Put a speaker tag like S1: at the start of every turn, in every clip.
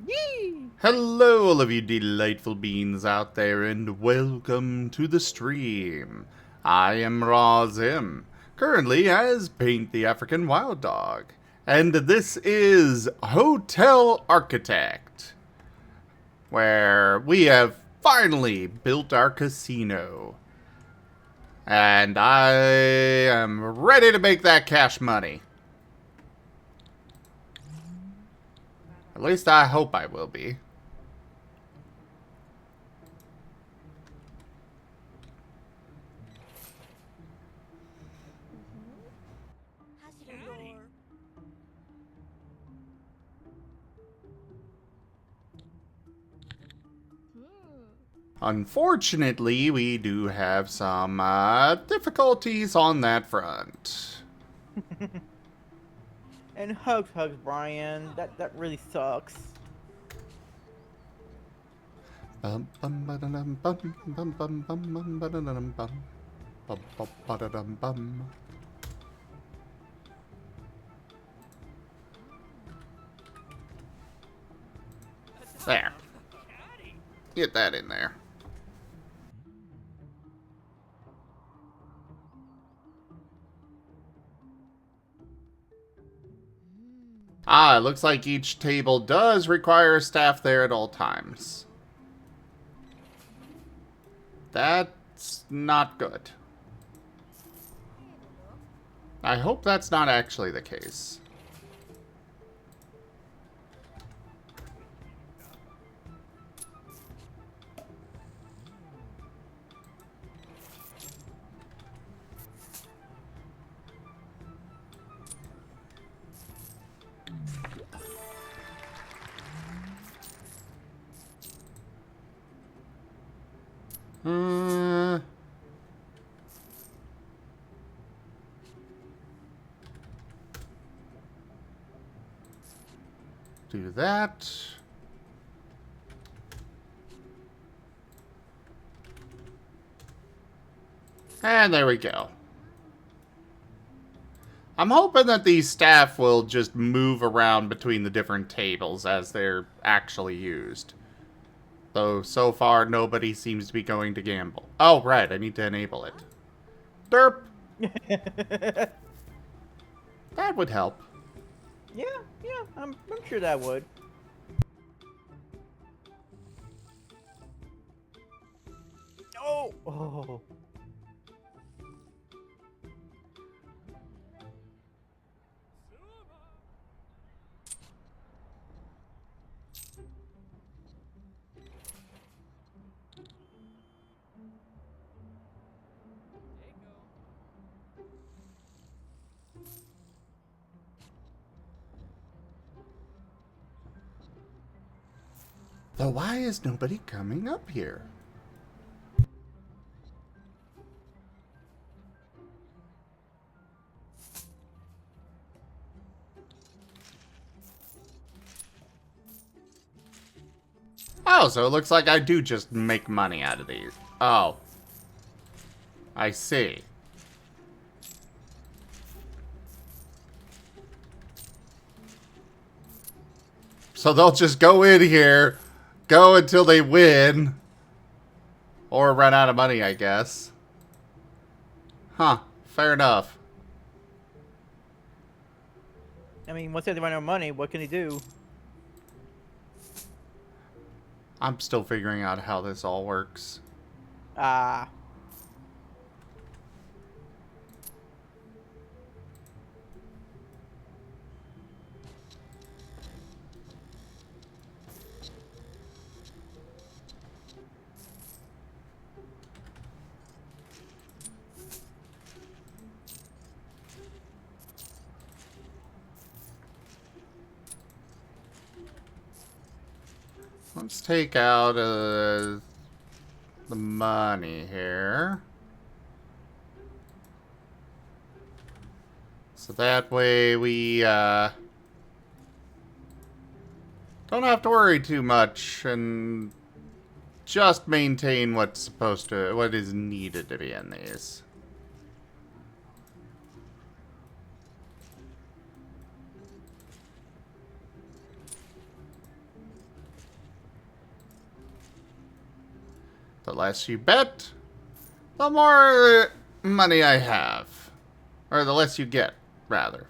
S1: Yee!
S2: Hello, all of you delightful beings out there, and welcome to the stream. I am Razim, currently as Paint the African Wild Dog, and this is Hotel Architect, where we have finally built our casino. And I am ready to make that cash money. At least I hope I will be. Unfortunately, we do have some difficulties on that front.
S1: And hugs, Brian. That really sucks.
S2: Bum bum ba-da-dum bum bum bum bum bum ba-da-dum bum bum bum ba-da-dum bum. There. Get that in there. Ah, it looks like each table does require staff there at all times. That's not good. I hope that's not actually the case. Uh, do that. And there we go. I'm hoping that these staff will just move around between the different tables as they're actually used. Though, so far, nobody seems to be going to gamble. Oh, right, I need to enable it. Derp! That would help.
S1: Yeah, I'm sure that would. Oh.
S2: Though why is nobody coming up here? Oh, so it looks like I do just make money out of these. Oh. I see. So they'll just go in here, go until they win, or run out of money, I guess. Huh, fair enough.
S1: I mean, once they run out of money, what can he do?
S2: I'm still figuring out how this all works.
S1: Ah.
S2: Let's take out the money here. So that way we don't have to worry too much and just maintain what is needed to be in these. The less you bet, the more money I have. Or the less you get, rather.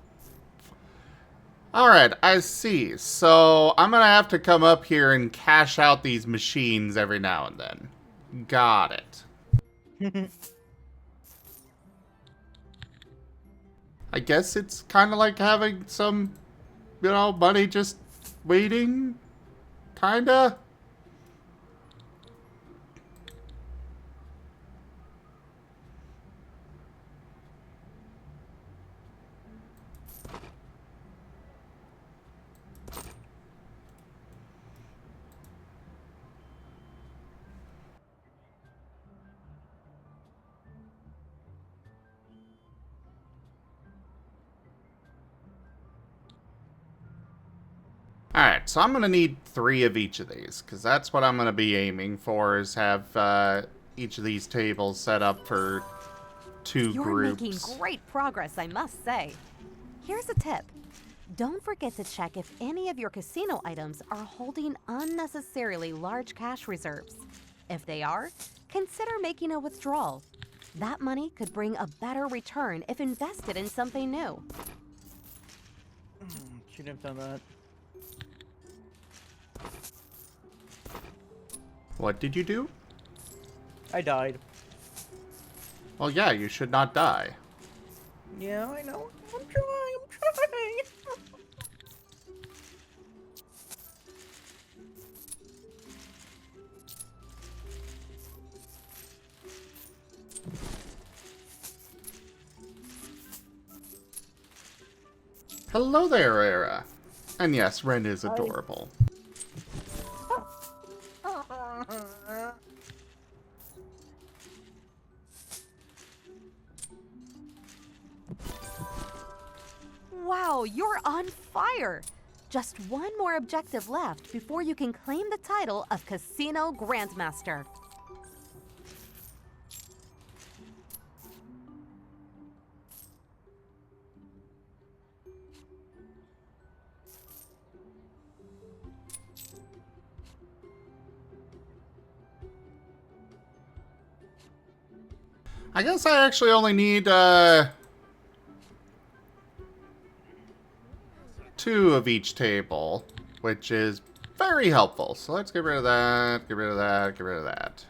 S2: Alright, I see. So, I'm gonna have to come up here and cash out these machines every now and then. Got it. I guess it's kind of like having some, money just waiting. Kinda. Alright, so I'm going to need 3 of each of these, because that's what I'm going to be aiming for, is have each of these tables set up for 2
S3: You're
S2: groups.
S3: making great progress, I must say. Here's a tip. Don't forget to check if any of your casino items are holding unnecessarily large cash reserves. If they are, consider making a withdrawal. That money could bring a better return if invested in something new.
S1: Shouldn't have done that.
S2: What did you do?
S1: I died.
S2: Well, yeah, you should not die.
S1: Yeah, I know. I'm trying.
S2: Hello there, Era. And yes, Ren is adorable.
S3: Wow, you're on fire! Just one more objective left before you can claim the title of Casino Grandmaster.
S2: I guess I actually only need, 2 of each table, which is very helpful. So let's get rid of that, get rid of that, get rid of that.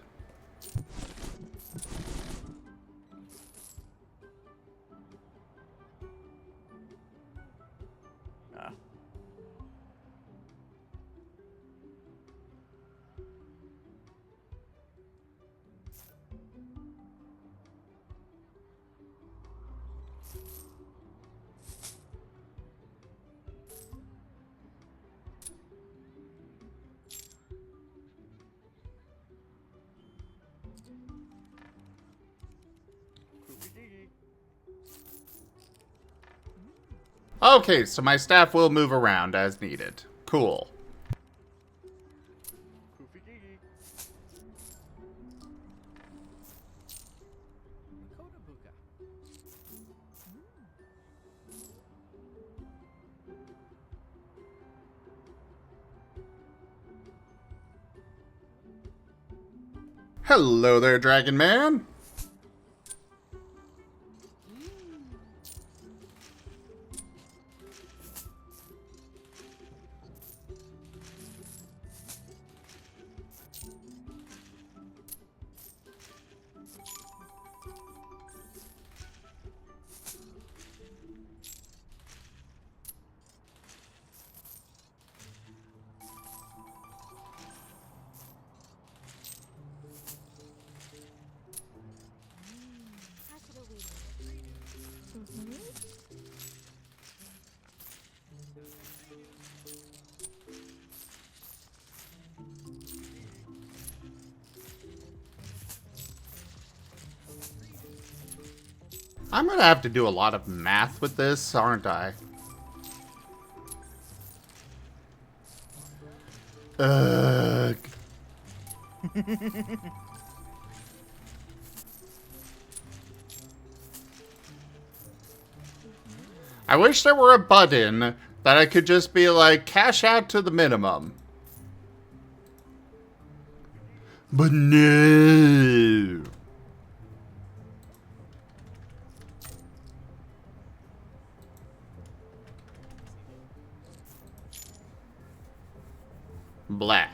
S2: Okay, so my staff will move around as needed. Cool. Hello there, Dragon Man. I'm gonna have to do a lot of math with this, aren't I? Ugh. I wish there were a button that I could just be like, cash out to the minimum. But no. Blah.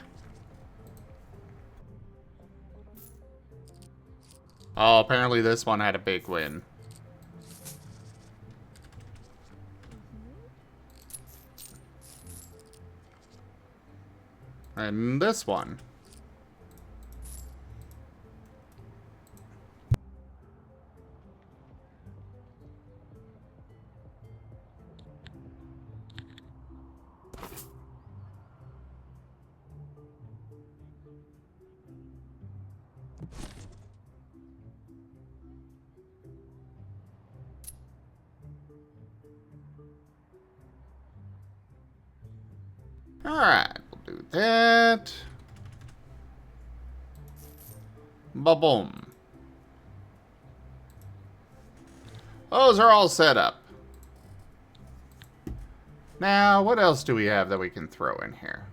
S2: Oh, apparently this one had a big win. And this one. Alright, we'll do that. Ba-boom. Those are all set up. Now, what else do we have that we can throw in here?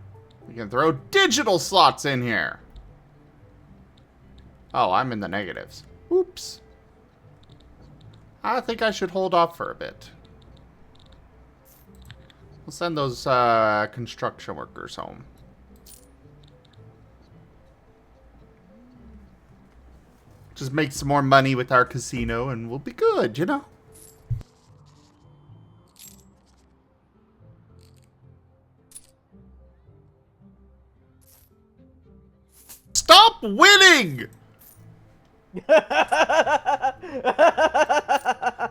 S2: We can throw digital slots in here. Oh, I'm in the negatives. Oops. I think I should hold off for a bit. We'll send those construction workers home. Just make some more money with our casino and we'll be good, you know? Stop winning!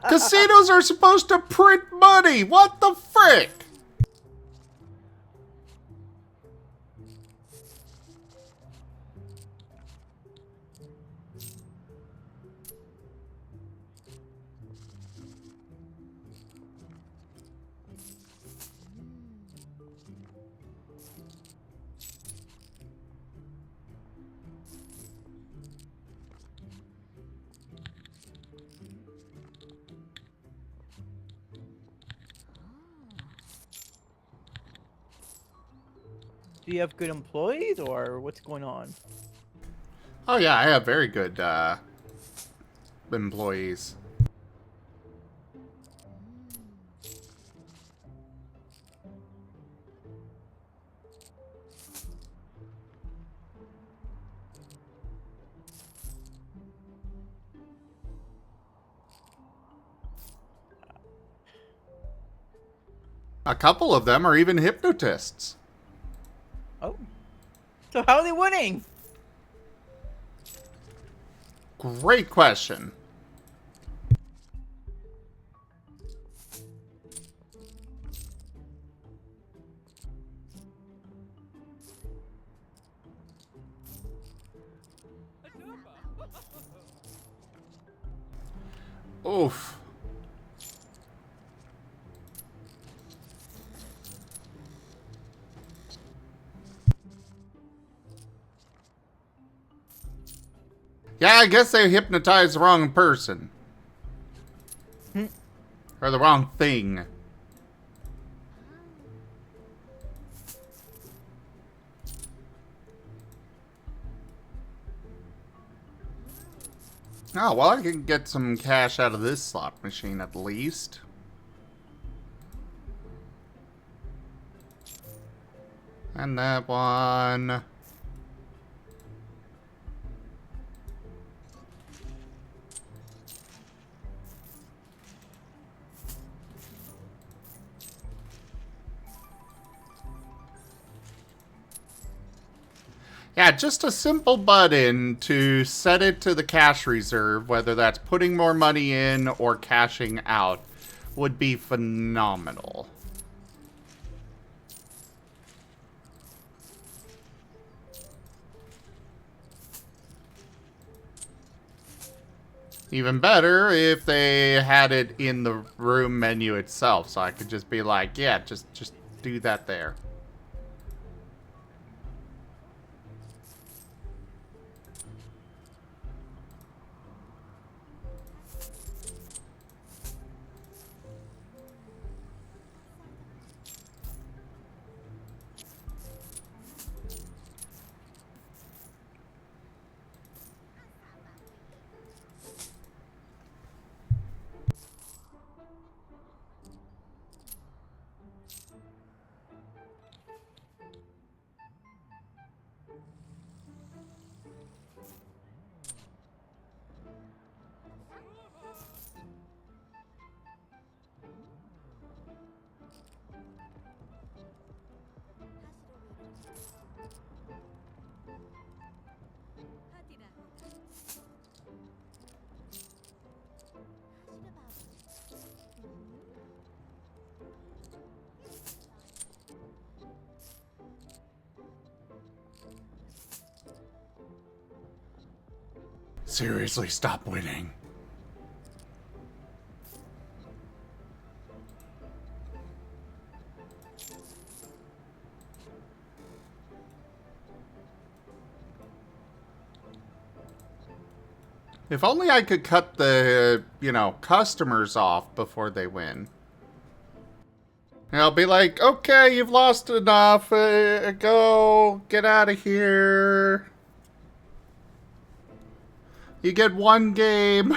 S2: Casinos are supposed to print money! What the frick?
S1: Do you have good employees, or what's going on?
S2: Oh yeah, I have very good employees. A couple of them are even hypnotists.
S1: Oh. So how are they winning?
S2: Great question. Oof. Yeah, I guess they hypnotized the wrong person. Or the wrong thing. Oh, well, I can get some cash out of this slot machine at least. And that one. Yeah, just a simple button to set it to the cash reserve, whether that's putting more money in or cashing out, would be phenomenal. Even better if they had it in the room menu itself, so I could just be like, yeah, just do that there. Seriously, stop winning. If only I could cut the, customers off before they win. And I'll be like, okay, you've lost enough. Go. Get out of here. You get one game.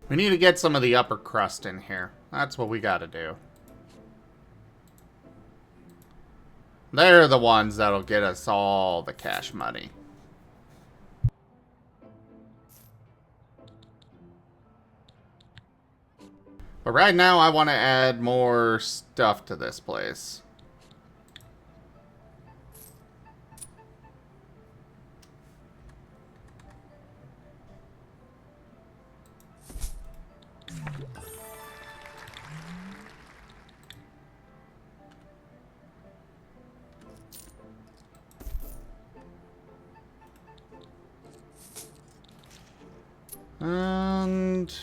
S2: We need to get some of the upper crust in here. That's what we gotta do. They're the ones that'll get us all the cash money. But right now, I want to add more stuff to this place. And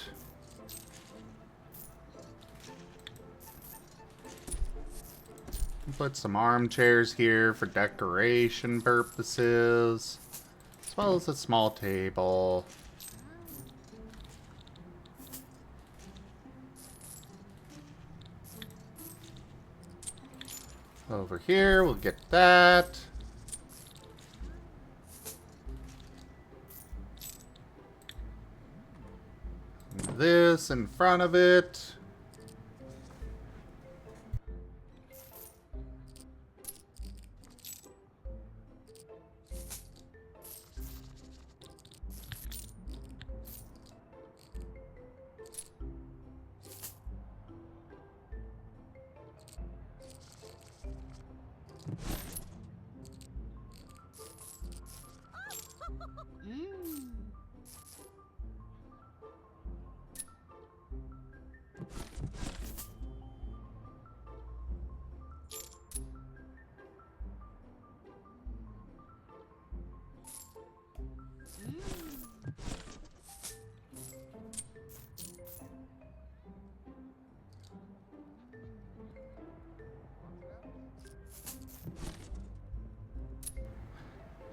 S2: put some armchairs here for decoration purposes, as well as a small table. Over here, we'll get that. And this in front of it.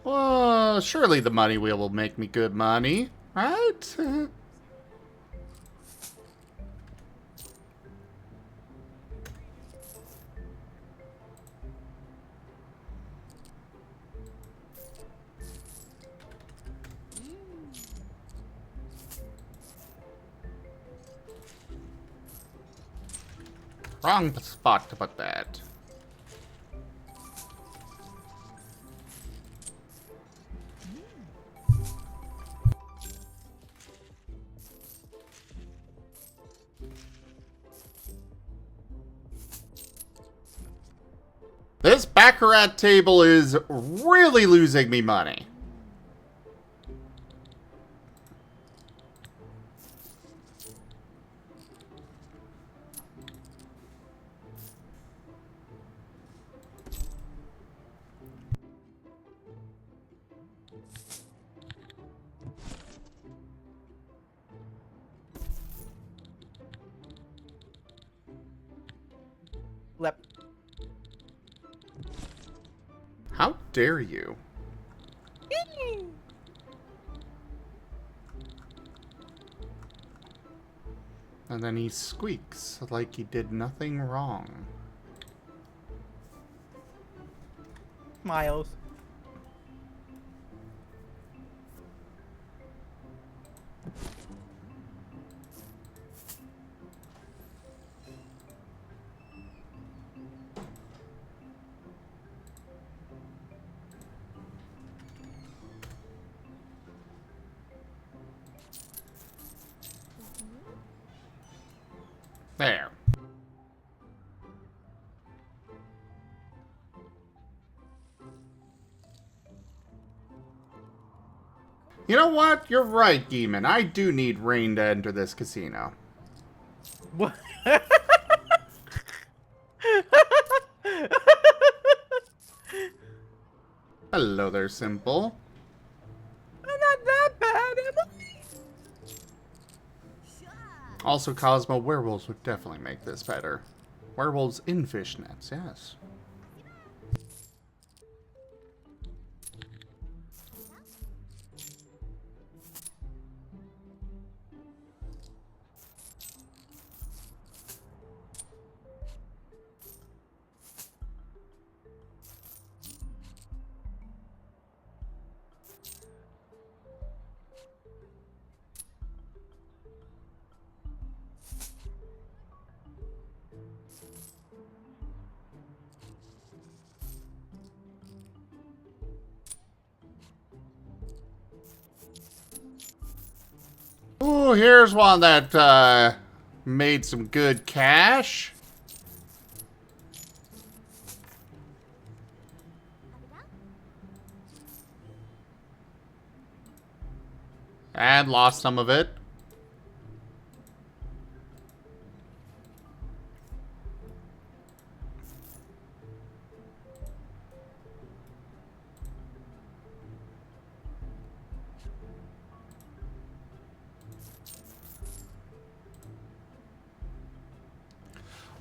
S2: Well, surely the money wheel will make me good money, right? Wrong spot to put that. This Baccarat table is really losing me money.
S1: Lep.
S2: How dare you? And then he squeaks like he did nothing wrong.
S1: smiles.
S2: There. You know what? You're right, Demon. I do need rain to enter this casino.
S1: What?
S2: Hello there, Simple.
S1: I'm not that bad, am I?
S2: Also, Cosmo, werewolves would definitely make this better. Werewolves in fishnets, yes. Ooh, here's one that made some good cash. And lost some of it.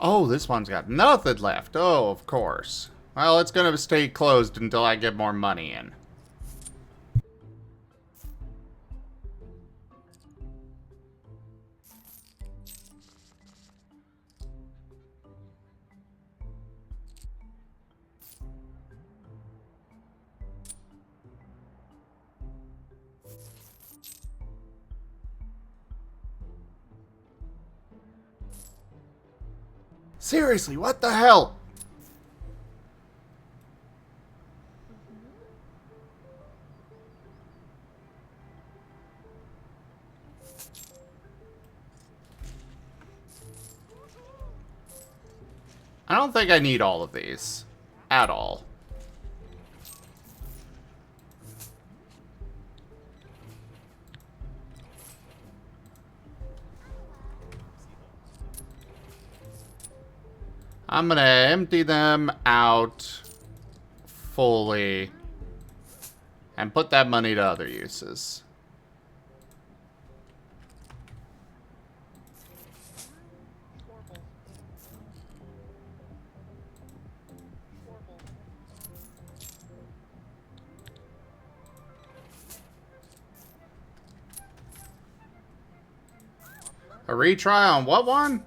S2: Oh, this one's got nothing left. Oh, of course. Well, it's gonna stay closed until I get more money in. Seriously, what the hell? I don't think I need all of these. At all. I'm gonna empty them out fully and put that money to other uses. A retry on what one?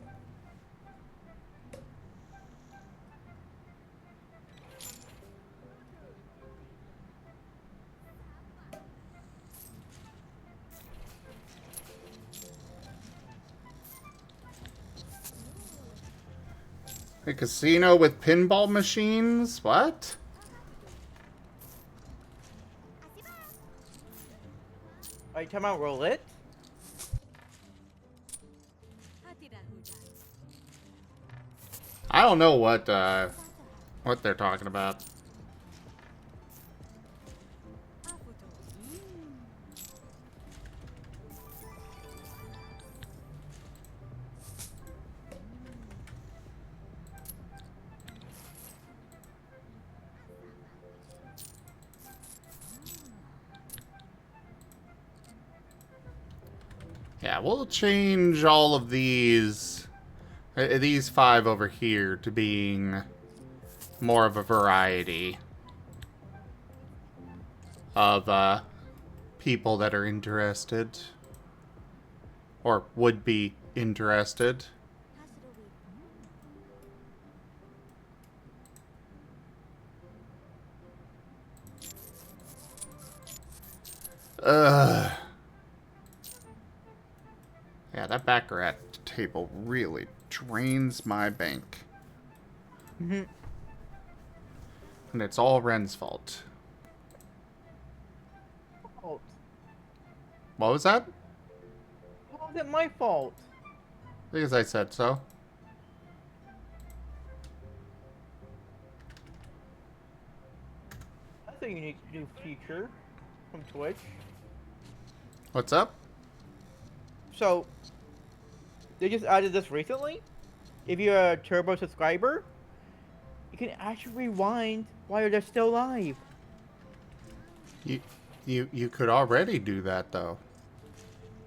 S2: A casino with pinball machines? What?
S1: Are you talking about roulette?
S2: I don't know what they're talking about. Yeah, we'll change all of these 5 over here to being more of a variety of people that are interested or would be interested. Ugh. Yeah, that baccarat table really drains my bank.
S1: Mm-hmm.
S2: And it's all Ren's fault.
S1: Fault.
S2: What was that?
S1: How is it my fault?
S2: Because I said so.
S1: That's a unique new feature from Twitch.
S2: What's up?
S1: So, they just added this recently. If you're a Turbo subscriber, you can actually rewind while they're still live.
S2: You could already do that though.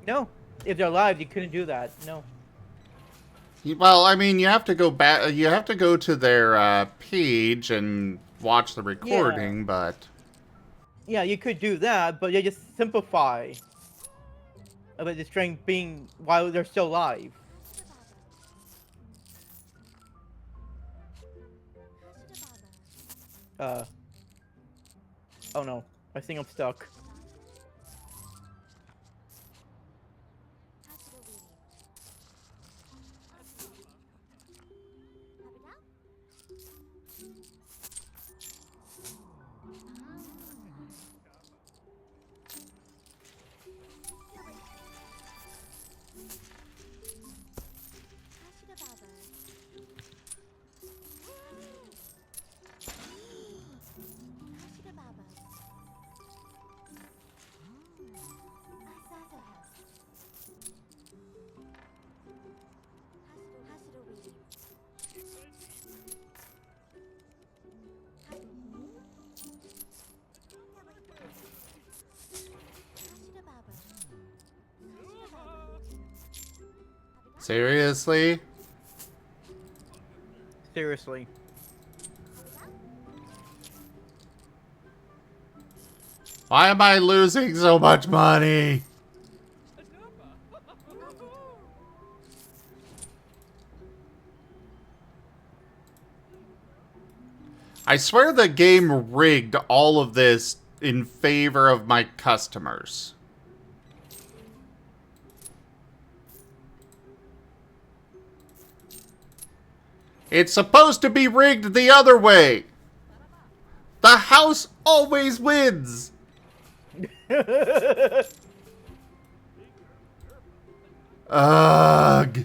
S1: No, if they're live, you couldn't do that. No.
S2: Well, I mean, you have to go back. You have to go to their page and watch the recording, but
S1: Yeah, you could do that, but they just simplify about the string being while they're still live. Oh no, I think I'm stuck.
S2: seriously?
S1: Seriously.
S2: Why am I losing so much money? I swear the game rigged all of this in favor of my customers. It's supposed to be rigged the other way. The house always wins. Ugh.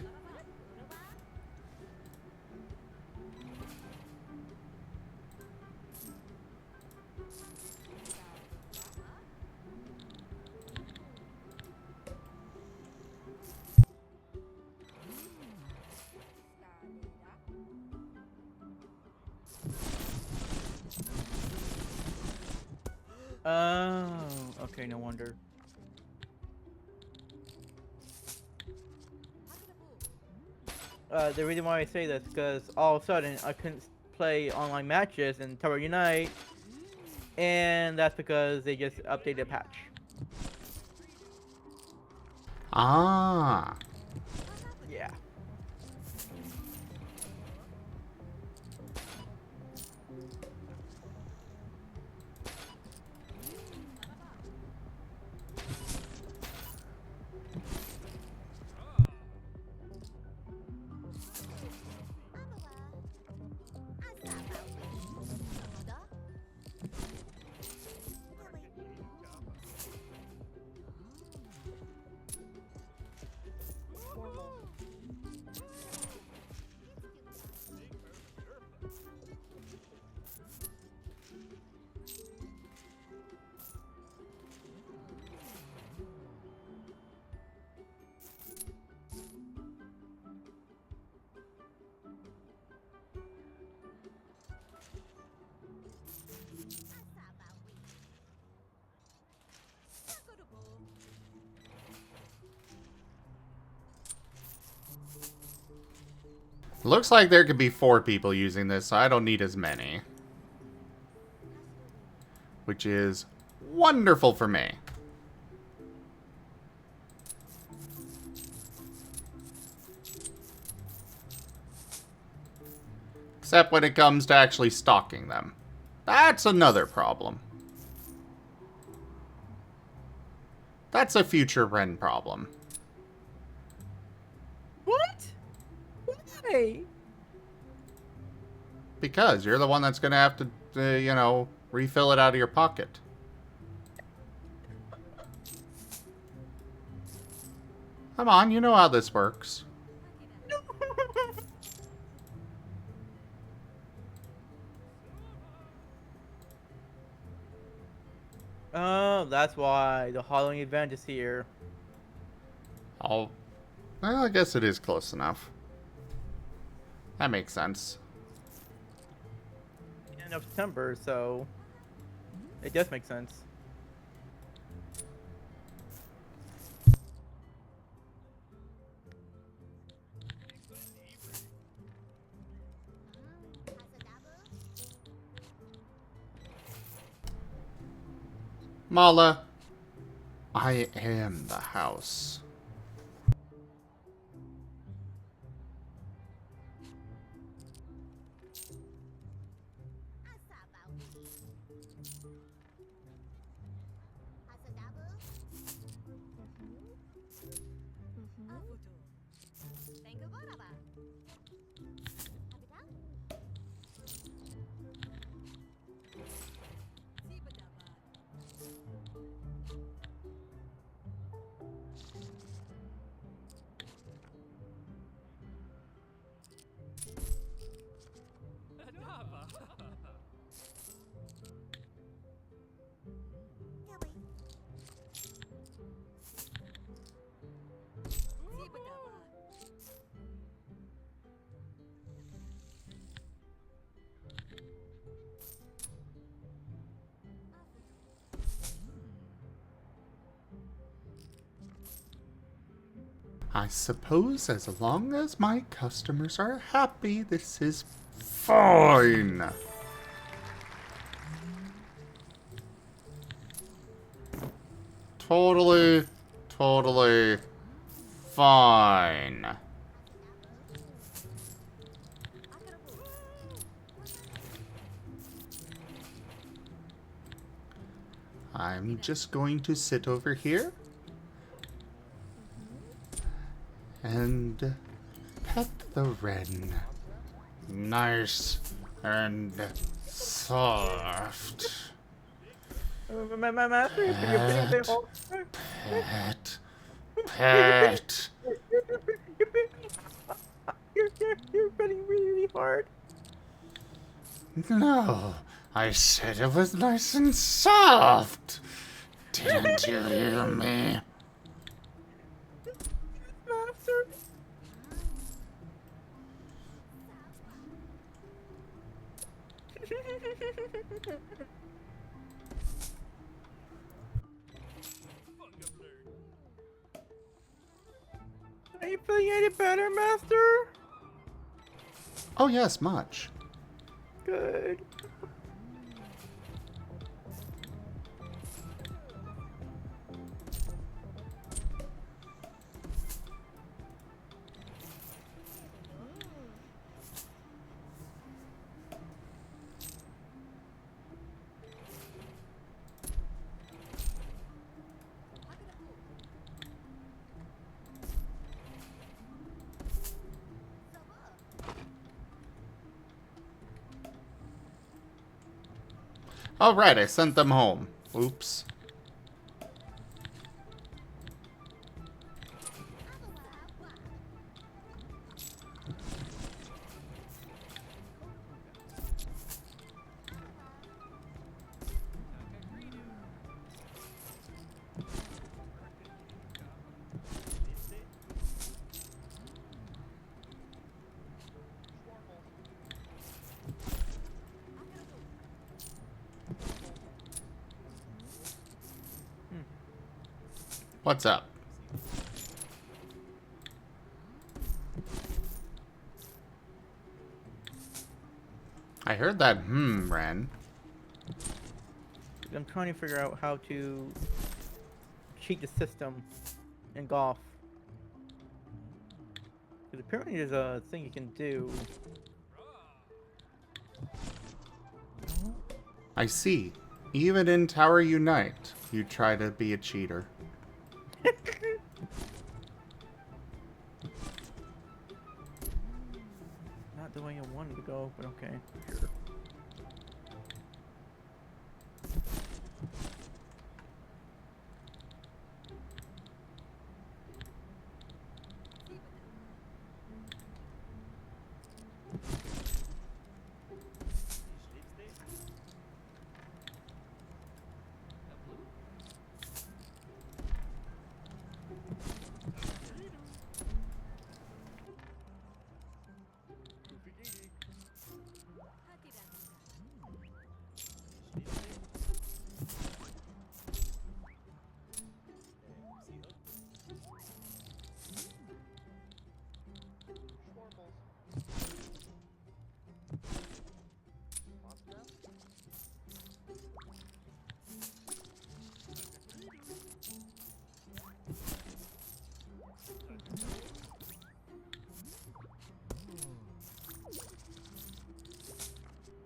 S1: Oh, okay, no wonder. The reason why I say this because all of a sudden I couldn't play online matches in Tower Unite, and that's because they just updated a patch.
S2: Ah.
S1: Yeah.
S2: Looks like there could be 4 people using this, so I don't need as many. Which is wonderful for me. Except when it comes to actually stalking them. That's another problem. That's a future Ren problem.
S1: What? Why?
S2: Because you're the one that's gonna have to, you know, refill it out of your pocket. Come on, you know how this works.
S1: Oh, that's why the Halloween event is here.
S2: Well, I guess it is close enough. That makes sense.
S1: End of September, so it does make sense.
S2: Mala, I am the house. I suppose as long as my customers are happy, this is fine. Totally fine. I'm just going to sit over here and pet the wren. Nice and soft.
S1: My master, you're getting the whole.
S2: Pet.
S1: You're betting really hard.
S2: No, I said it was nice and soft. Didn't you hear me?
S1: Master. Are you feeling any better, Master?
S2: Oh yes, much.
S1: Good.
S2: Oh right, I sent them home. Oops. What's up? I heard that Ren.
S1: I'm trying to figure out how to cheat the system in golf. Because apparently there's a thing you can do.
S2: I see. Even in Tower Unite, you try to be a cheater.
S1: Not the way I wanted to go, but okay.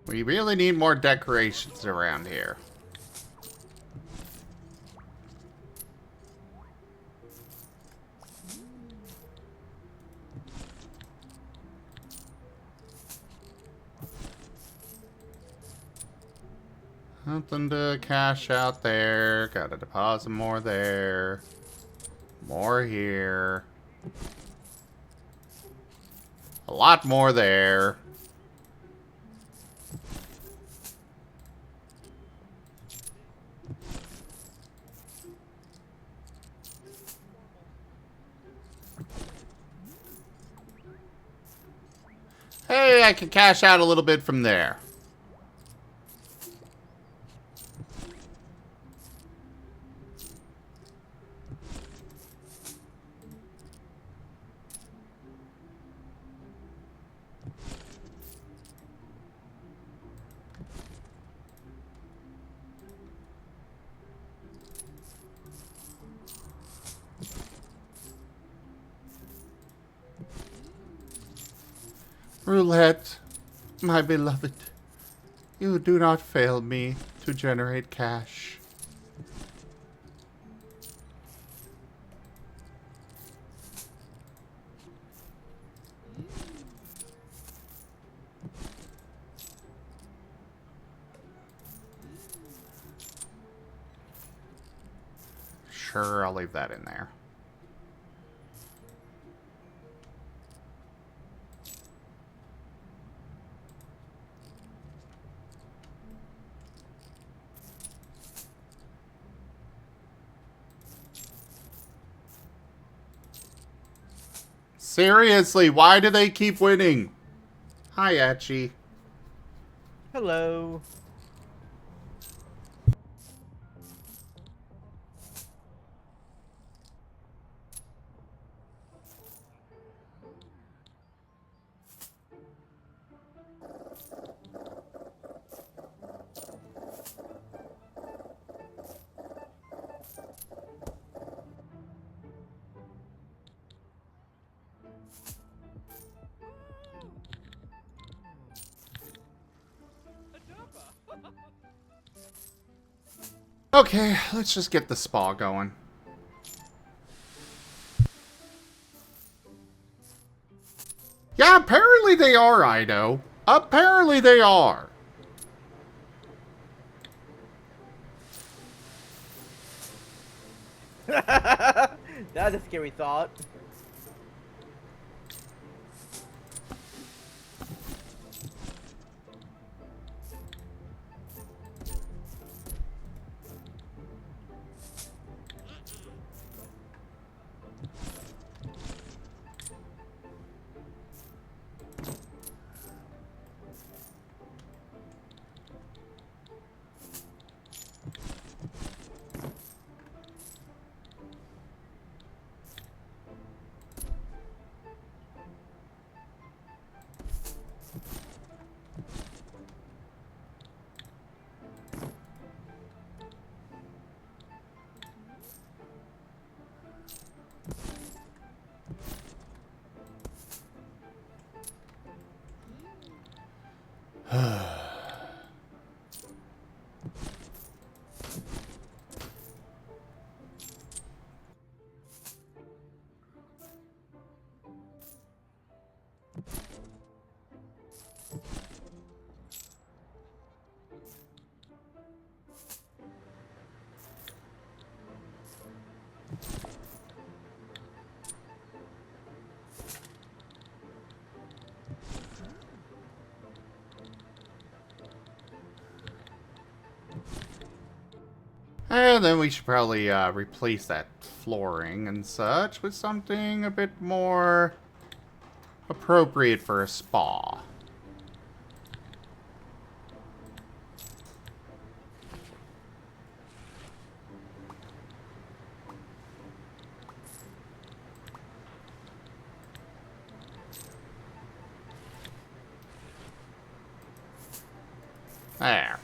S2: We really need more decorations around here. Nothing to cash out there. Gotta deposit more there. More here. A lot more there. Hey, I can cash out a little bit from there. Roulette, my beloved, you do not fail me to generate cash. Sure, I'll leave that in there. Seriously, why do they keep winning? Hi, Achi.
S1: Hello.
S2: Okay, let's just get the spa going. Yeah, apparently they are, Ido. Apparently they are.
S1: That's a scary thought.
S2: And then we should probably replace that flooring and such with something a bit more appropriate for a spa. There.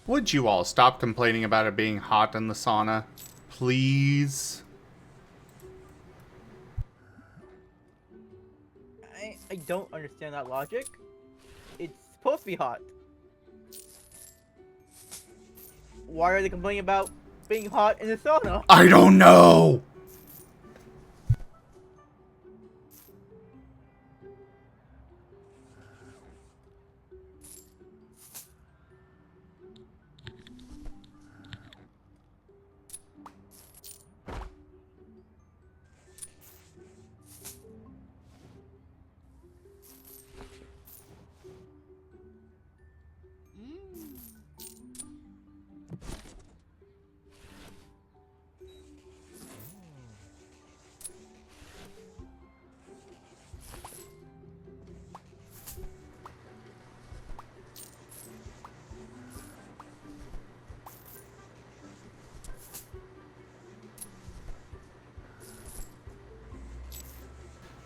S2: Would you all stop complaining about it being hot in the sauna? Please?
S1: I don't understand that logic. It's supposed to be hot. Why are they complaining about being hot in the sauna?
S2: I don't know!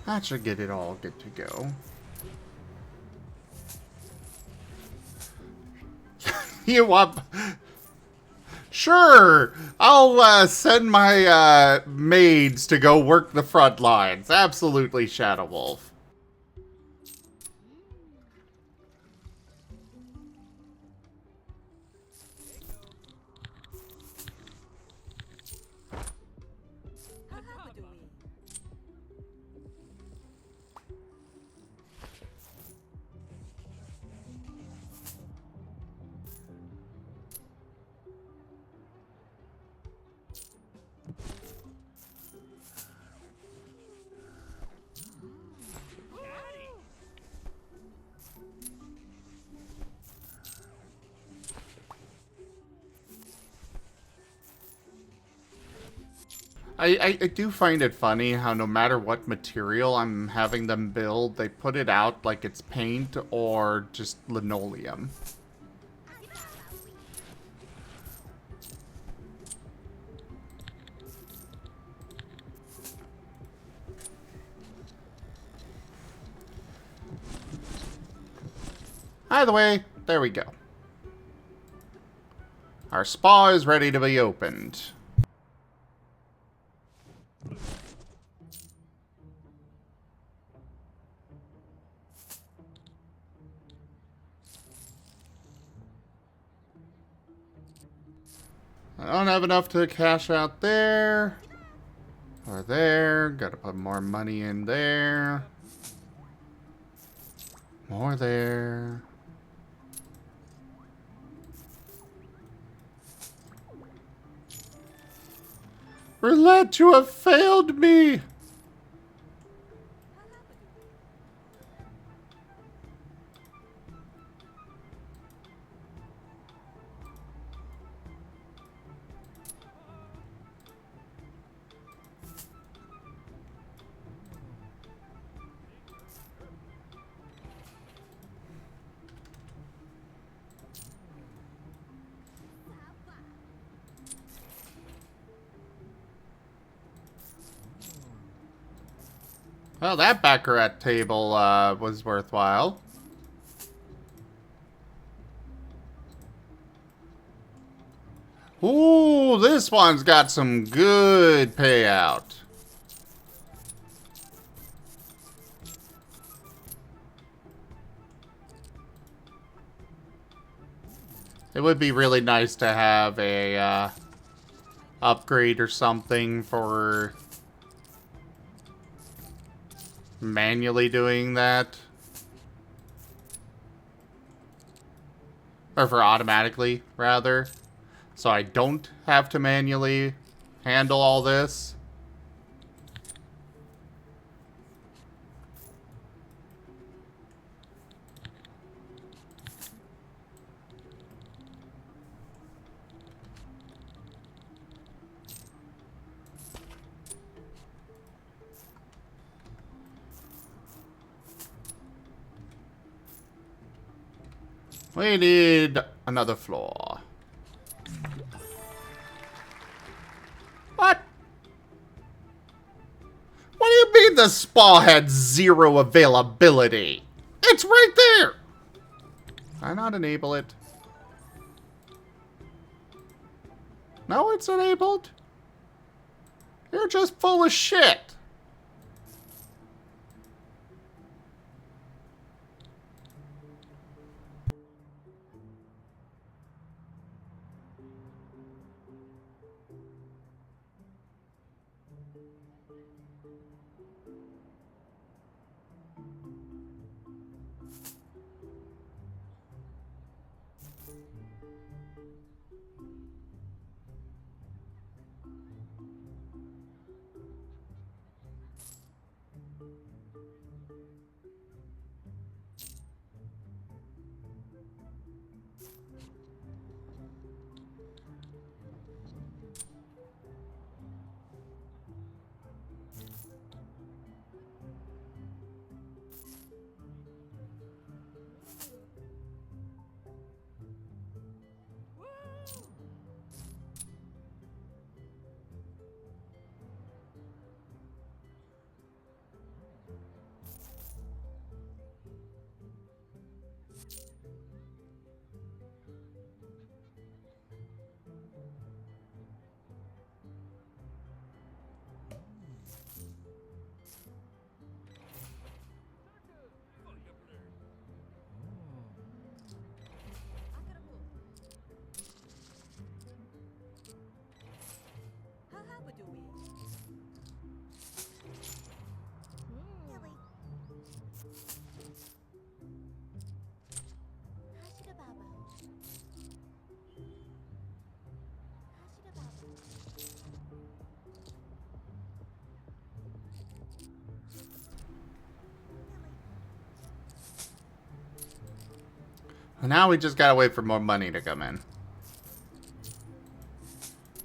S2: That should get it all good to go. You want... Sure! I'll send my maids to go work the front lines. Absolutely, Shadow Wolf. I do find it funny how no matter what material I'm having them build, they put it out like it's paint or just linoleum. Either way, there we go. Our spa is ready to be opened. I don't have enough to cash out there. Or there. Gotta put more money in there. More there. Roulette, you have failed me! Well, that baccarat table was worthwhile. Ooh, this one's got some good payout. It would be really nice to have a upgrade or something for manually doing that. Or for automatically, rather. So I don't have to manually handle all this. We need another floor. What? What do you mean the spa had zero availability? It's right there! Can I not enable it? No, it's enabled? You're just full of shit. Now we just gotta wait for more money to come in.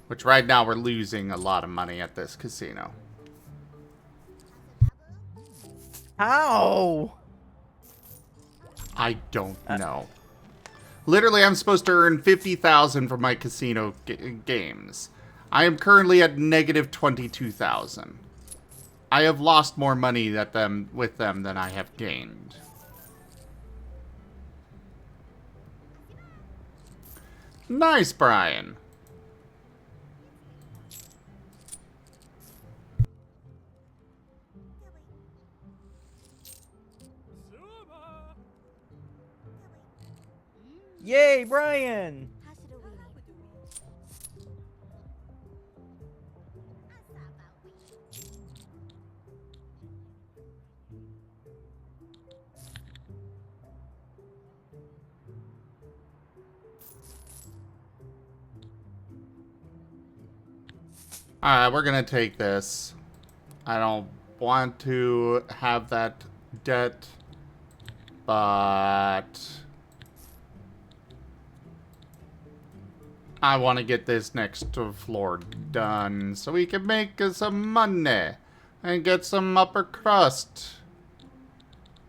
S2: Which right now we're losing a lot of money at this casino.
S1: How?
S2: I don't know. Literally, I'm supposed to earn 50,000 from my casino games. I am currently at negative 22,000. I have lost more money with them than I have gained. Nice, Brian.
S1: Yay, Brian!
S2: Alright, we're gonna take this. I don't want to have that debt, but I want to get this next floor done so we can make some money and get some upper crust.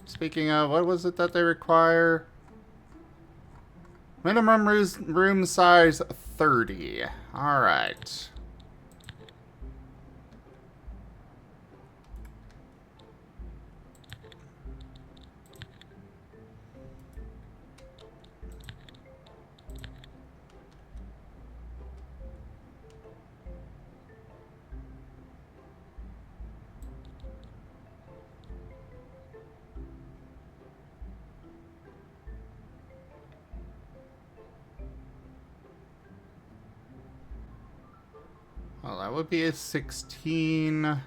S2: Speaking of, what was it that they require? Minimum room size 30. Alright. that would be a 16. 20.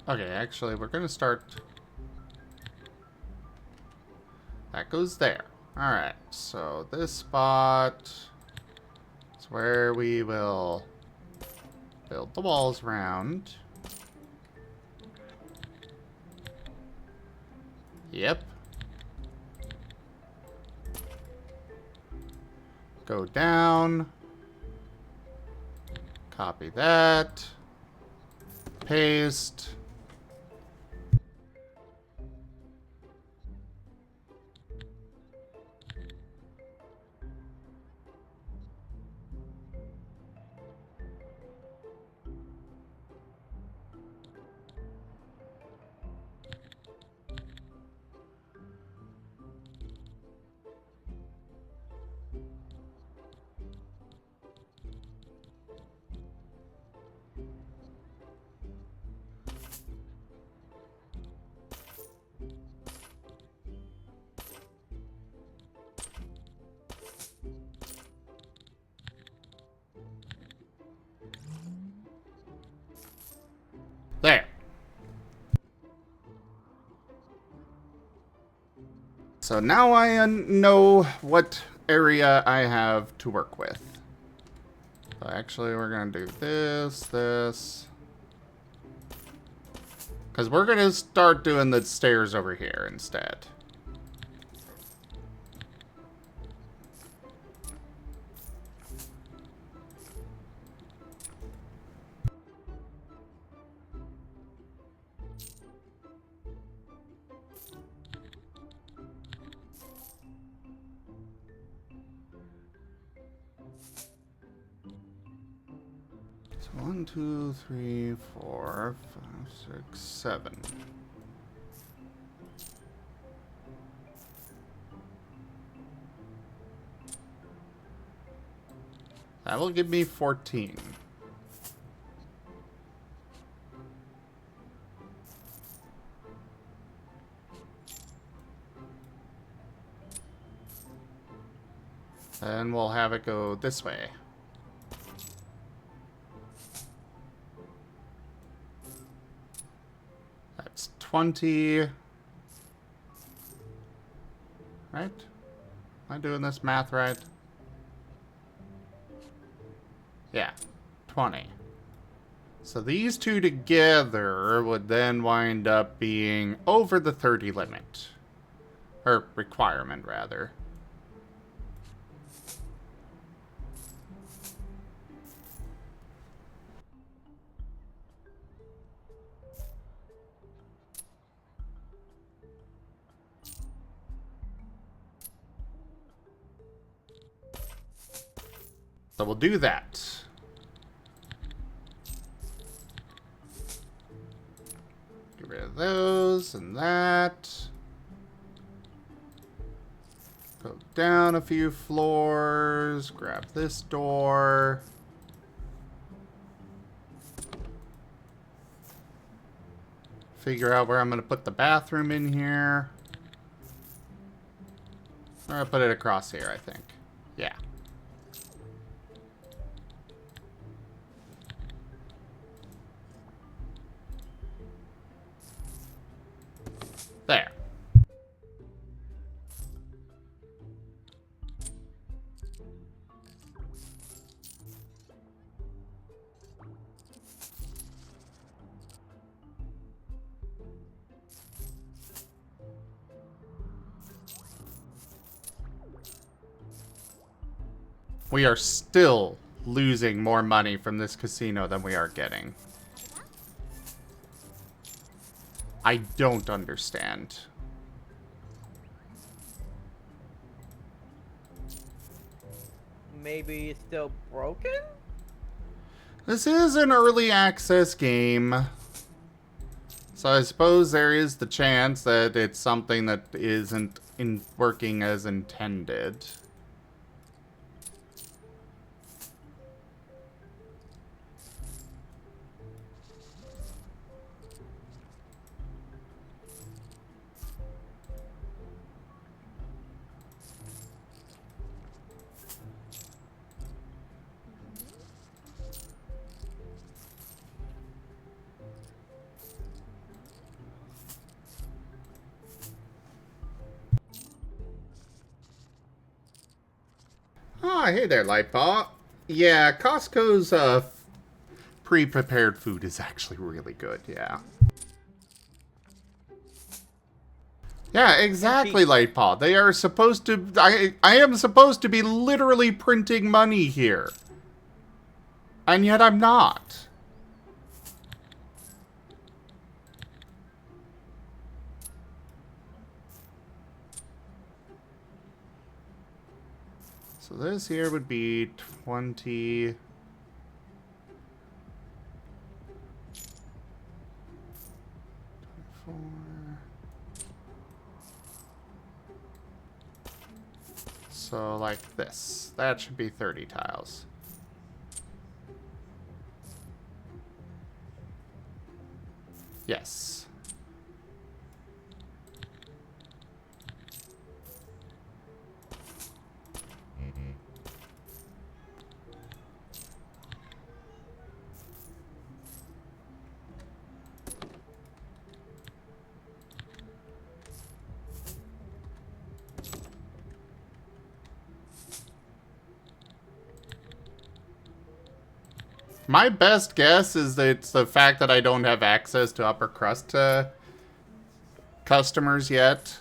S2: Okay, actually, we're gonna start. That goes there. Alright, so this spot is where we will build the walls around. Yep. Go down. Copy that. Paste. There. So now I know what area I have to work with. So actually, we're going to do this. Because we're going to start doing the stairs over here instead. So 1, 2, 3, 4, 5, 6, 7. That will give me 14. Then we'll have it go this way. That's 20. Right? Am I doing this math right? Yeah, 20. So these two together would then wind up being over the 30 limit. Or requirement, rather. So we'll do that. Get rid of those and that. Go down a few floors. Grab this door. Figure out where I'm going to put the bathroom in here. I'm going to put it across here, I think. Yeah. There. We are still losing more money from this casino than we are getting. I don't understand.
S1: Maybe it's still broken?
S2: This is an early access game. So I suppose there is the chance that it's something that isn't working as intended. Ah, hey there, Lightpaw. Yeah, Costco's pre-prepared food is actually really good, yeah. Yeah, exactly, Lightpaw. They are supposed to... I am supposed to be literally printing money here. And yet I'm not. So this here would be 20... So like this. That should be 30 tiles. Yes. My best guess is that it's the fact that I don't have access to upper crust customers yet.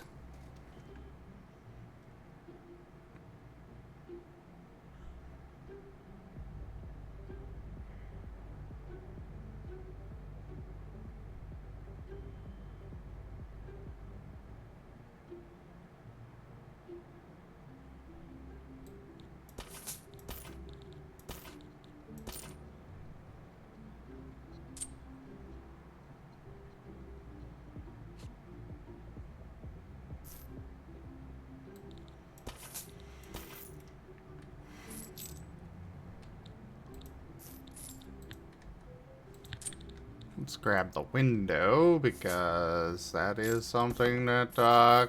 S2: Let's grab the window, because that is something that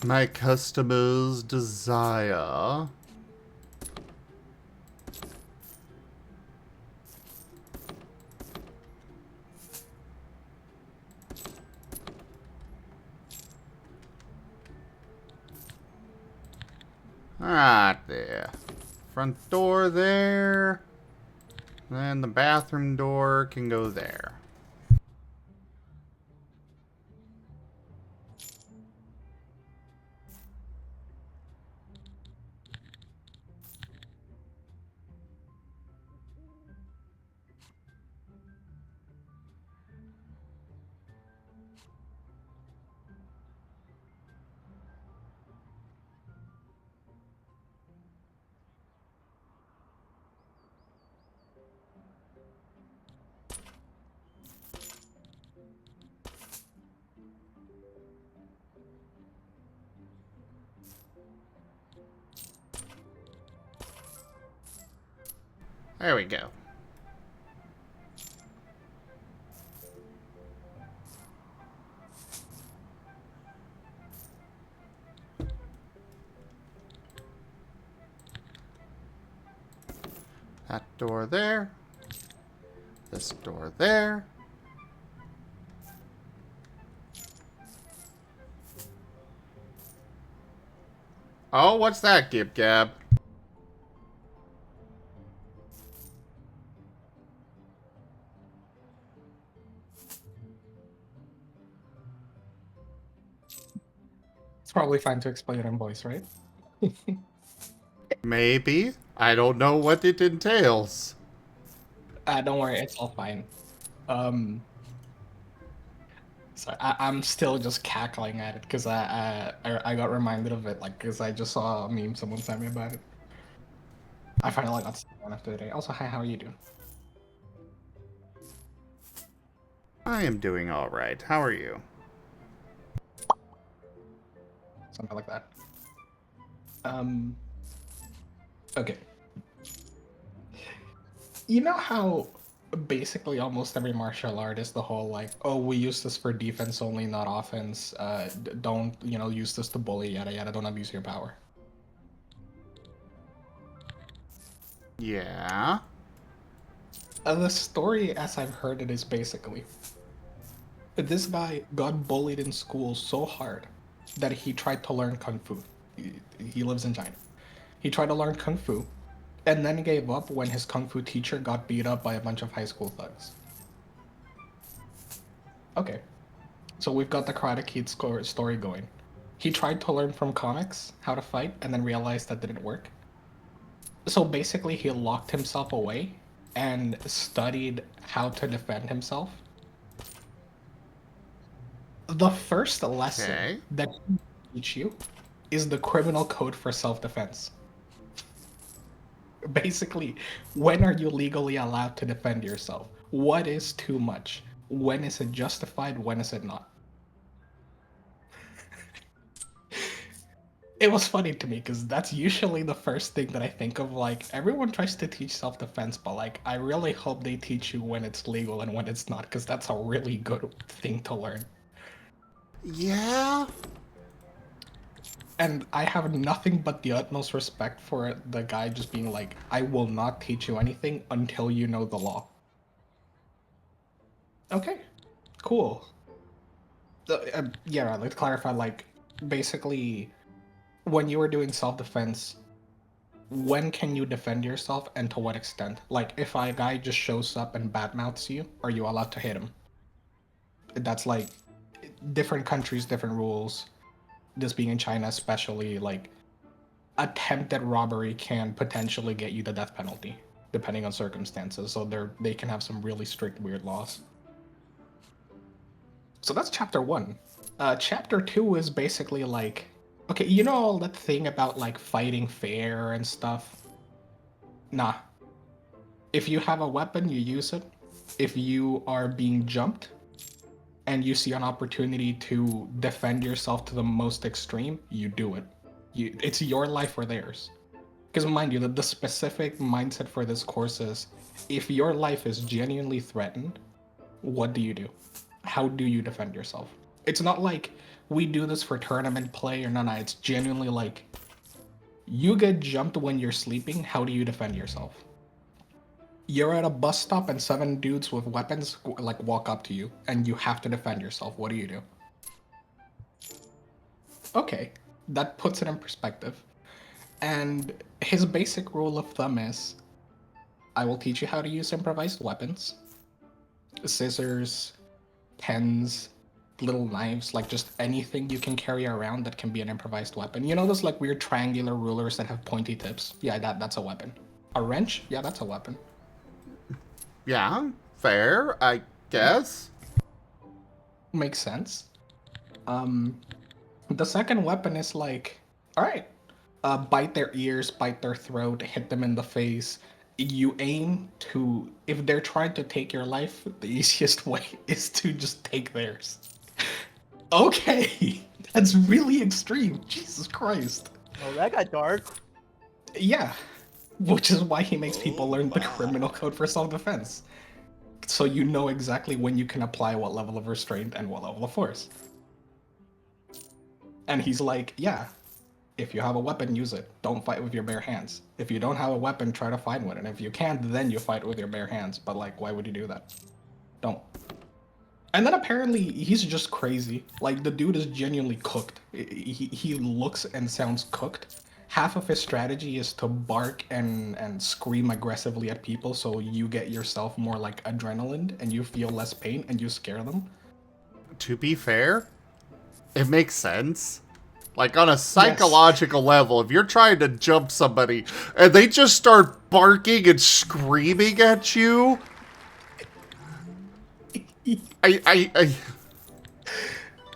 S2: my customers desire. Ah, there. Front door there. And the bathroom door can go there. There we go. That door there. This door there. Oh, what's that, Gib Gab?
S4: It's probably fine to explain it in voice, right?
S2: Maybe. I don't know what it entails.
S4: Don't worry, it's all fine. So I'm still just cackling at it because I got reminded of it, like, because I just saw a meme someone sent me about it. I finally got to see one after the day. Also, hi, how are you doing?
S2: I am doing alright. How are you?
S4: Something like that. Okay. You know how basically almost every martial art is the whole like, oh, we use this for defense only, not offense. Don't, use this to bully, yada yada. Don't abuse your power.
S2: Yeah.
S4: The story, as I've heard it, is basically this guy got bullied in school so hard that he tried to learn kung fu. He lives in China. He tried to learn kung fu, and then gave up when his kung fu teacher got beat up by a bunch of high school thugs. Okay, so we've got the Karate Kid story going. He tried to learn from comics how to fight, and then realized that didn't work. So basically, he locked himself away and studied how to defend himself. The first lesson
S2: Okay.
S4: that he teach you is the criminal code for self-defense. Basically, when are you legally allowed to defend yourself? What is too much? When is it justified? When is it not? It was funny to me because that's usually the first thing that I think of. Like, everyone tries to teach self-defense, but like, I really hope they teach you when it's legal and when it's not, because that's a really good thing to learn.
S2: Yeah.
S4: And I have nothing but the utmost respect for the guy just being like, I will not teach you anything until you know the law. Okay, cool. Yeah, I'd like to clarify, like, basically, when you were doing self-defense, when can you defend yourself and to what extent? Like, if a guy just shows up and badmouths you, are you allowed to hit him? That's like, different countries, different rules. This being in China especially, like, attempted robbery can potentially get you the death penalty, depending on circumstances. So they can have some really strict, weird laws. So that's chapter 1. Chapter 2 is basically like, okay, you know all that thing about like fighting fair and stuff? Nah. If you have a weapon, you use it. If you are being jumped and you see an opportunity to defend yourself to the most extreme, you do it. It's your life or theirs. Because mind you, the specific mindset for this course is, if your life is genuinely threatened, what do you do? How do you defend yourself? It's not like we do this for tournament play or no, it's genuinely like, you get jumped when you're sleeping, how do you defend yourself? You're at a bus stop and 7 dudes with weapons like walk up to you and you have to defend yourself. What do you do? Okay, that puts it in perspective. And his basic rule of thumb is, I will teach you how to use improvised weapons. Scissors, pens, little knives, like just anything you can carry around that can be an improvised weapon. You know those like weird triangular rulers that have pointy tips? Yeah, that's a weapon. A wrench? Yeah, that's a weapon.
S2: Yeah, fair, I guess.
S4: Makes sense. The second weapon is like, alright, bite their ears, bite their throat, hit them in the face. You aim to, if they're trying to take your life, the easiest way is to just take theirs. Okay, that's really extreme. Jesus Christ.
S1: Oh, that got dark.
S4: Yeah, which is why he makes people learn the criminal code for self-defense. So you know exactly when you can apply what level of restraint and what level of force. And he's like, yeah, if you have a weapon, use it. Don't fight with your bare hands. If you don't have a weapon, try to find one. And if you can't, then you fight with your bare hands. But like, why would you do that? Don't. And then apparently he's just crazy. Like, the dude is genuinely cooked. He looks and sounds cooked. Half of his strategy is to bark and scream aggressively at people so you get yourself more like adrenaline and you feel less pain and you scare them.
S2: To be fair, it makes sense. Like, on a psychological level, if you're trying to jump somebody and they just start barking and screaming at you,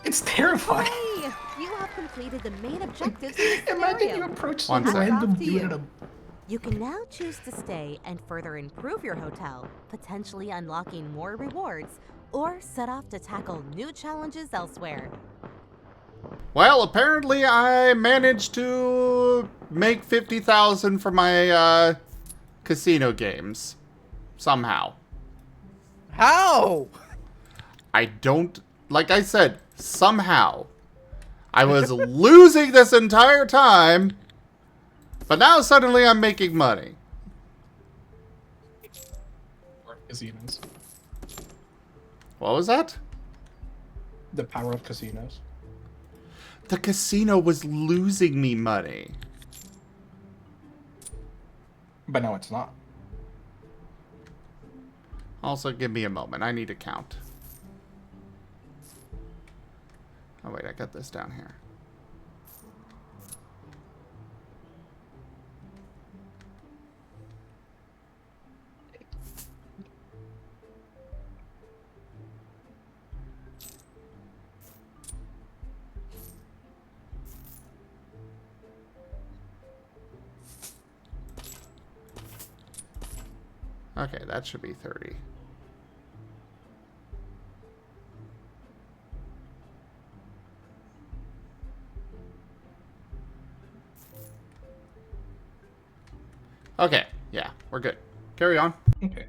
S4: It's terrifying.
S3: Hey, you have completed the main objectives in the
S4: Imagine
S3: scenario.
S4: you approach
S2: One
S4: some
S2: sec.
S4: random
S3: Up to
S4: dude
S3: you.
S4: at a...
S3: You can now choose to stay and further improve your hotel, potentially unlocking more rewards, or set off to tackle new challenges elsewhere.
S2: well, apparently I managed to make 50,000 for my casino games. Somehow.
S1: How?
S2: I don't, like I said, somehow. I was losing this entire time, but now suddenly I'm making money.
S4: Or casinos.
S2: What was that?
S4: The power of casinos.
S2: The casino was losing me money.
S4: But no, it's not.
S2: Also, give me a moment. I need to count. Oh, wait, I got this down here. Okay, that should be 30. Okay, yeah, we're good. Carry on.
S4: Okay.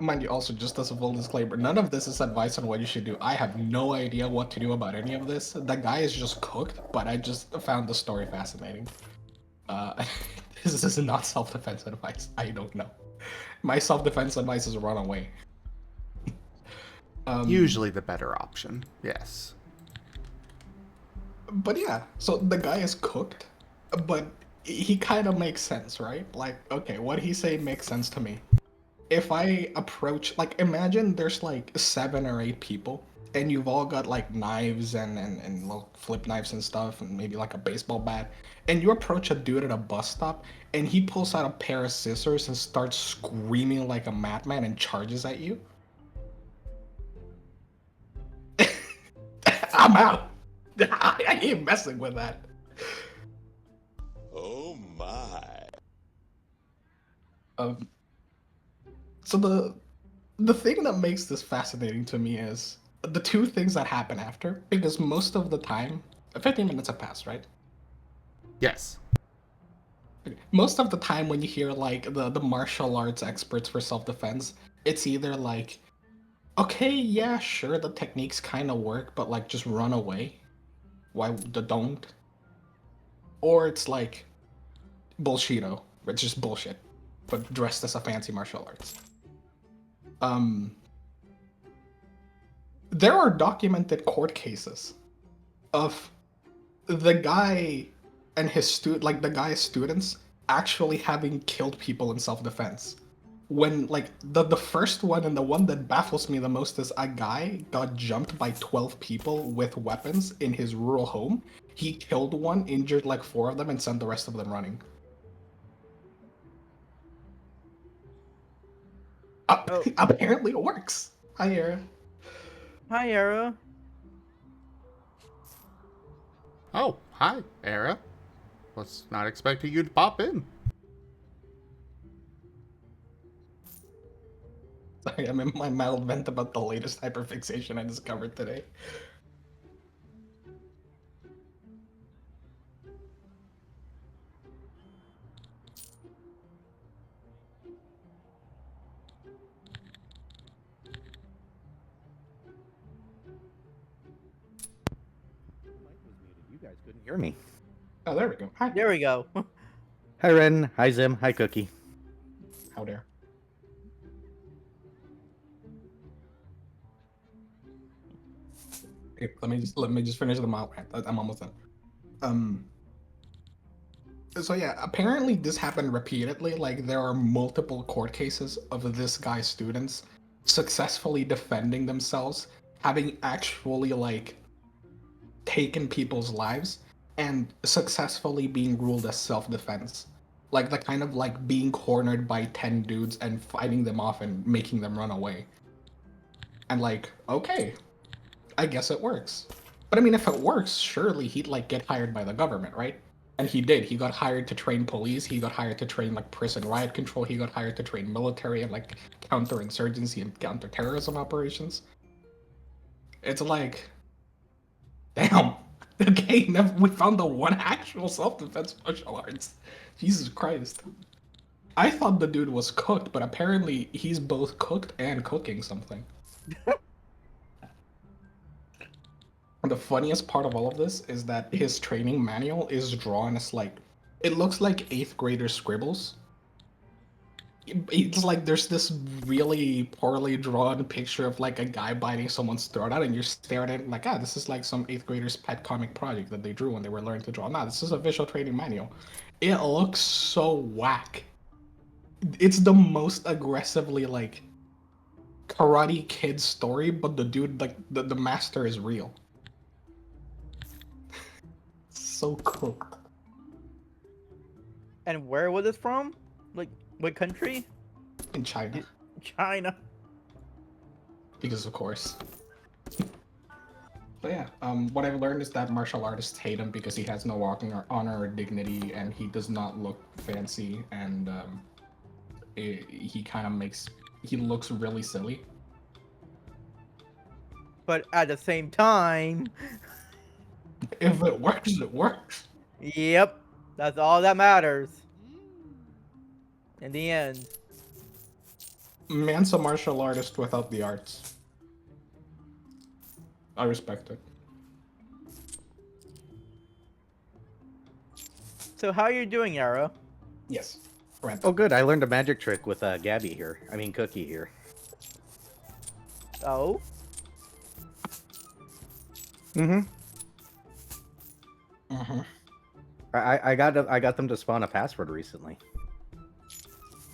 S4: Mind you, also, just as a full disclaimer, none of this is advice on what you should do. I have no idea what to do about any of this. The guy is just cooked, but I just found the story fascinating. This is not self-defense advice. I don't know. My self-defense advice is run away.
S2: Usually the better option, yes.
S4: But yeah, so the guy is cooked, but he kind of makes sense, right? Like, okay, what he say makes sense to me. If I approach, like, imagine there's like 7 or 8 people, and you've all got like knives and little flip knives and stuff, and maybe like a baseball bat, and you approach a dude at a bus stop, and he pulls out a pair of scissors and starts screaming like a madman and charges at you. I'm out. I ain't messing with that.
S5: Oh my.
S4: So the thing that makes this fascinating to me is the 2 things that happen after, because most of the time, 15 minutes have passed, right?
S2: Yes.
S4: Most of the time when you hear like the martial arts experts for self-defense, it's either like, okay, yeah, sure, the techniques kind of work, but like just run away. Why don't? Or it's like bullshito, it's just bullshit, but dressed as a fancy martial arts. There are documented court cases of the guy and his the guy's students actually having killed people in self-defense. When like the first one and the one that baffles me the most is a guy got jumped by 12 people with weapons in his rural home. He killed one, injured like 4 of them, and sent the rest of them running. Apparently it works. Hi, Era.
S1: Hi, Era.
S2: Oh, hi, Era. Was not expecting you to pop in.
S4: Sorry, I'm in my mild vent about the latest hyperfixation I discovered today.
S6: You guys couldn't hear me.
S4: Oh, there we go. Hi.
S1: There we go.
S6: Hi, Ren. Hi, Zim. Hi, Cookie.
S4: How dare. Okay, let me just finish the mild rant. I'm almost done. So yeah, apparently this happened repeatedly. Like there are multiple court cases of this guy's students successfully defending themselves, having actually like taken people's lives and successfully being ruled as self-defense. Like the kind of like being cornered by 10 dudes and fighting them off and making them run away. And like, okay, I guess it works. But I mean, if it works, surely he'd like get hired by the government, right? And he did. He got hired to train police. He got hired to train like prison riot control. He got hired to train military and like counterinsurgency and counterterrorism operations. It's like, damn. Okay, we found the one actual self-defense martial arts. Jesus Christ. I thought the dude was cooked, but apparently he's both cooked and cooking something. And the funniest part of all of this is that his training manual is drawn as like, it looks like 8th grader scribbles. It's like there's this really poorly drawn picture of like a guy biting someone's throat out, and you're staring at it like, this is like some 8th grader's pet comic project that they drew when they were learning to draw. Nah, this is a visual training manual. It looks so whack. It's the most aggressively like Karate Kid story, but the dude, like the master, is real. So cooked.
S1: And where was this from? Like, what country?
S4: In China,
S1: China.
S4: because of course. But yeah, what I've learned is that martial artists hate him because he has no walking or honor or dignity, and he does not look fancy, and he kind of he looks really silly.
S1: But at the same time,
S4: If it works, it works.
S1: yep, that's all that matters. In the end.
S4: Man's a martial artist without the arts. I respect it.
S1: So how are you doing, Yara?
S4: Yes. Right.
S6: Oh, good. I learned a magic trick with Gabby here. I mean, Cookie here.
S1: Oh?
S6: Mm-hmm.
S4: Mm-hmm.
S6: I got them to spawn a password recently.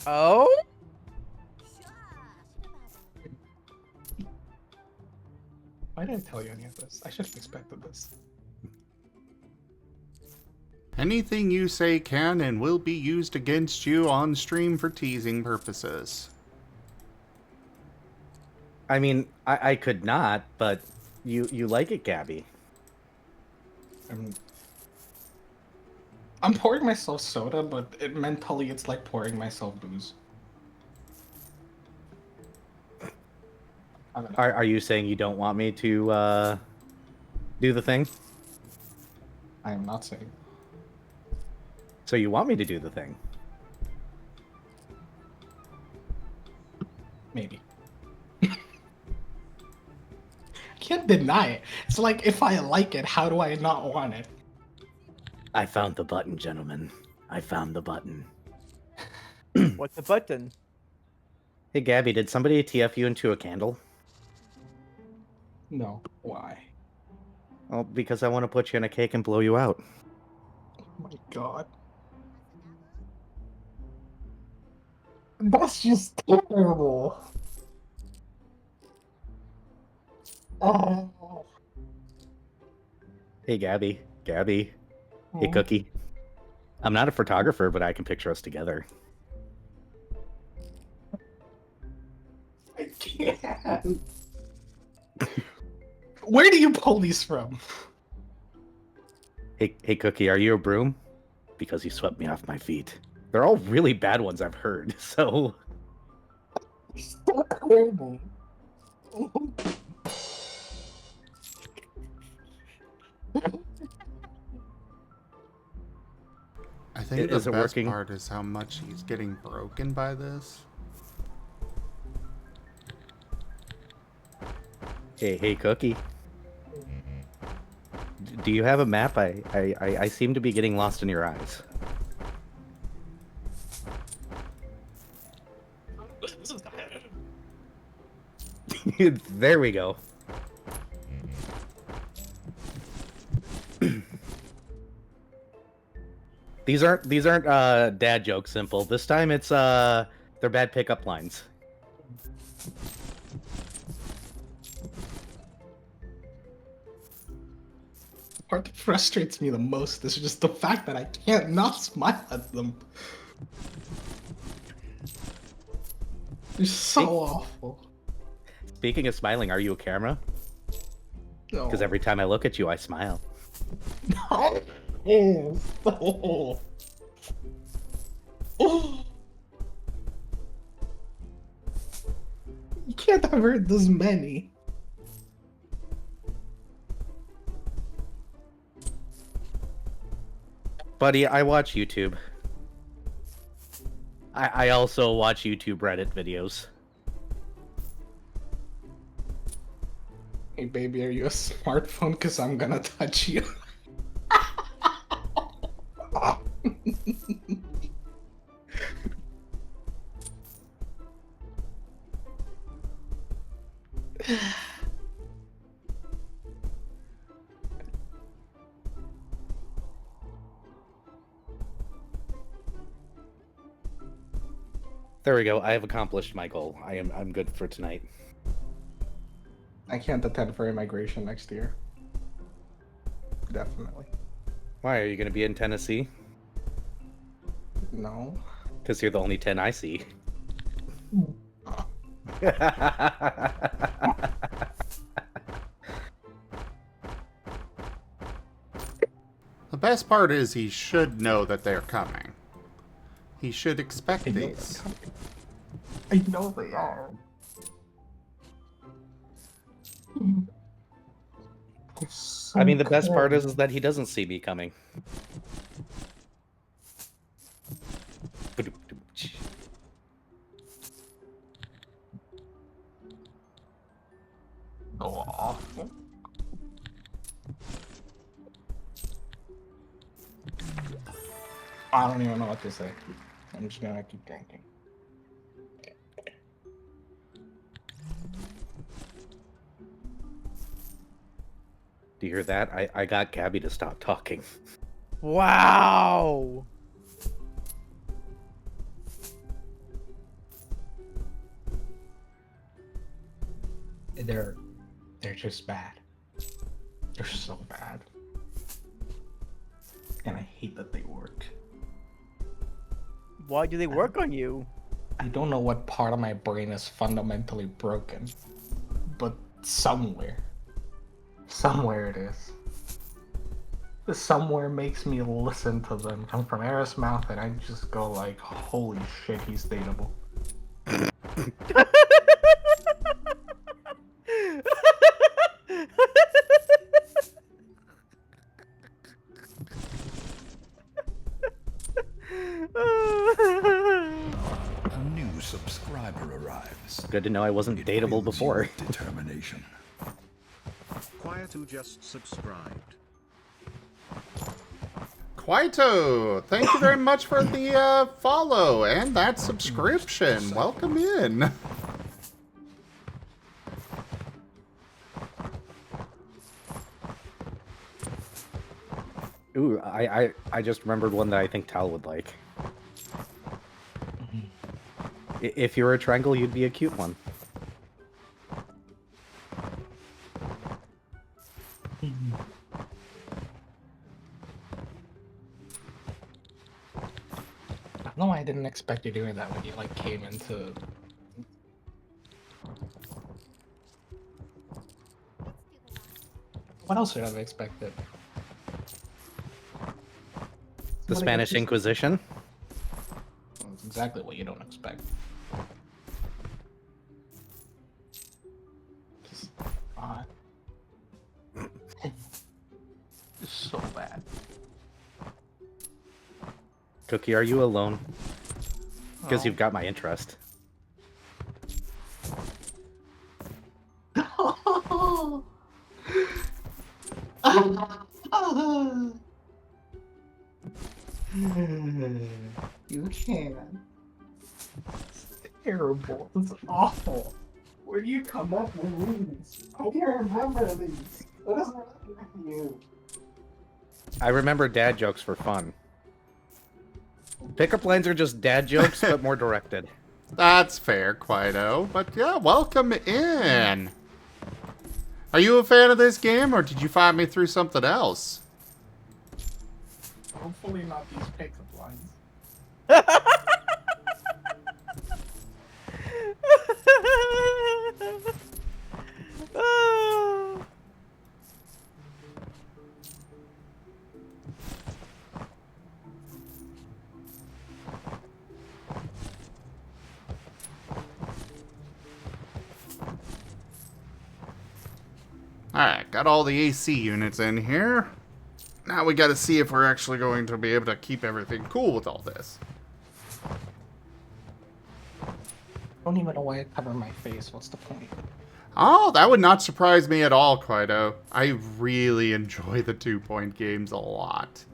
S1: Oh?
S4: I didn't tell you any of this. I should have expected this.
S2: Anything you say can and will be used against you on stream for teasing purposes.
S6: I mean, I could not, but you like it, Gabby.
S4: I'm pouring myself soda, but mentally it's like pouring myself booze. I don't know.
S6: Are you saying you don't want me to do the thing?
S4: I am not saying.
S6: So you want me to do the thing?
S4: Maybe. Can't deny it. It's like, if I like it, how do I not want it?
S6: I found the button, gentlemen. I found the button.
S1: What's the button?
S6: Hey, Gabby, did somebody TF you into a candle?
S4: No. Why?
S6: Well, because I want to put you in a cake and blow you out.
S4: Oh my god. That's just terrible. Oh.
S6: Hey, Gabby. Gabby. Hey,
S4: Oh.
S6: Cookie. I'm not a photographer, but I can picture us together.
S4: I can't. Where do you pull these from?
S6: Hey, Cookie, are you a broom? Because you swept me off my feet. They're all really bad ones, I've heard, so...
S4: So terrible.
S2: I think
S6: Is
S2: the
S6: it
S2: best
S6: working?
S2: part is how much he's getting broken by this.
S6: Hey, Cookie. Do you have a map? I seem to be getting lost in your eyes. There we go. These aren't dad jokes, Simple. This time it's they're bad pickup lines.
S4: The part that frustrates me the most is just the fact that I can't not smile at them. They're so awful.
S6: Speaking of smiling, are you a camera?
S4: No.
S6: Because every time I look at you, I smile.
S4: No. Oh. Oh. Oh. You can't have heard this many.
S6: Buddy, I watch YouTube. I also watch YouTube Reddit videos.
S4: Hey baby, are you a smartphone? Cause I'm gonna touch you.
S6: There we go. I have accomplished my goal. I'm good for tonight.
S4: I can't attend for immigration next year. Definitely.
S6: Why are you going to be in Tennessee?
S4: No.
S6: Because you're the only 10 I see.
S2: The best part is he should know that they're coming. He should expect
S4: I know
S2: these.
S4: they're coming. I know they are. They're so
S6: I mean, the best part
S4: cold.
S6: is that he doesn't see me coming.
S4: So awful. I don't even know what to say. I'm just gonna keep drinking.
S6: Do you hear that? I got Gabby to stop talking.
S1: Wow.
S4: They're just bad. They're so bad. And I hate that they work.
S1: Why do they work on you?
S4: I don't know what part of my brain is fundamentally broken, but somewhere it is. The somewhere makes me listen to them come from Eris' mouth, and I just go like, holy shit, he's dateable.
S5: A new subscriber arrives.
S6: Good to know I wasn't
S5: It
S6: dateable
S5: fills you
S6: before.
S5: with determination.
S7: Quiet who just subscribed.
S2: Quito, thank you very much for the follow and that subscription. Welcome in.
S6: Ooh, I just remembered one that I think Tal would like. If you were a triangle, you'd be a cute one.
S4: No, I didn't expect you doing that when you like came into. What else would I have expected?
S6: The Spanish Inquisition.
S4: That's exactly what you don't expect. Just odd. It's so bad.
S6: Cookie, are you alone? Because
S4: Oh.
S6: you've got my interest.
S4: You can't. It's terrible. It's awful. Where do you come up with these? I can't remember these. What is wrong with you?
S6: I remember dad jokes for fun. Pickup lines are just dad jokes, but more directed.
S2: That's fair, Quito. But yeah, welcome in. Are you a fan of this game, or did you find me through something else?
S4: Hopefully not these pickup lines.
S2: Alright, got all the AC units in here. Now we gotta see if we're actually going to be able to keep everything cool with all this.
S4: I don't even know why I cover my face. What's the point?
S2: Oh, that would not surprise me at all, Quito. I really enjoy the 2-point games a lot.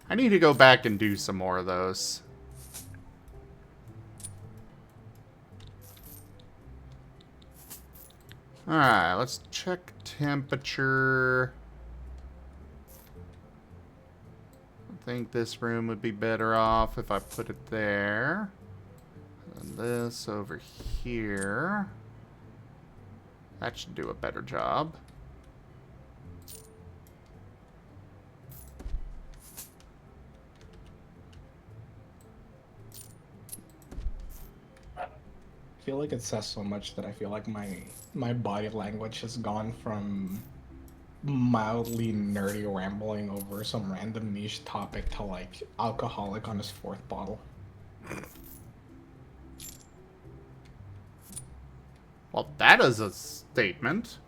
S2: I need to go back and do some more of those. Alright, let's check temperature. I think this room would be better off if I put it there. And this over here. That should do a better job.
S4: I feel like it says so much that I feel like my body language has gone from mildly nerdy rambling over some random niche topic to like alcoholic on his 4th bottle.
S2: Well, that is a statement.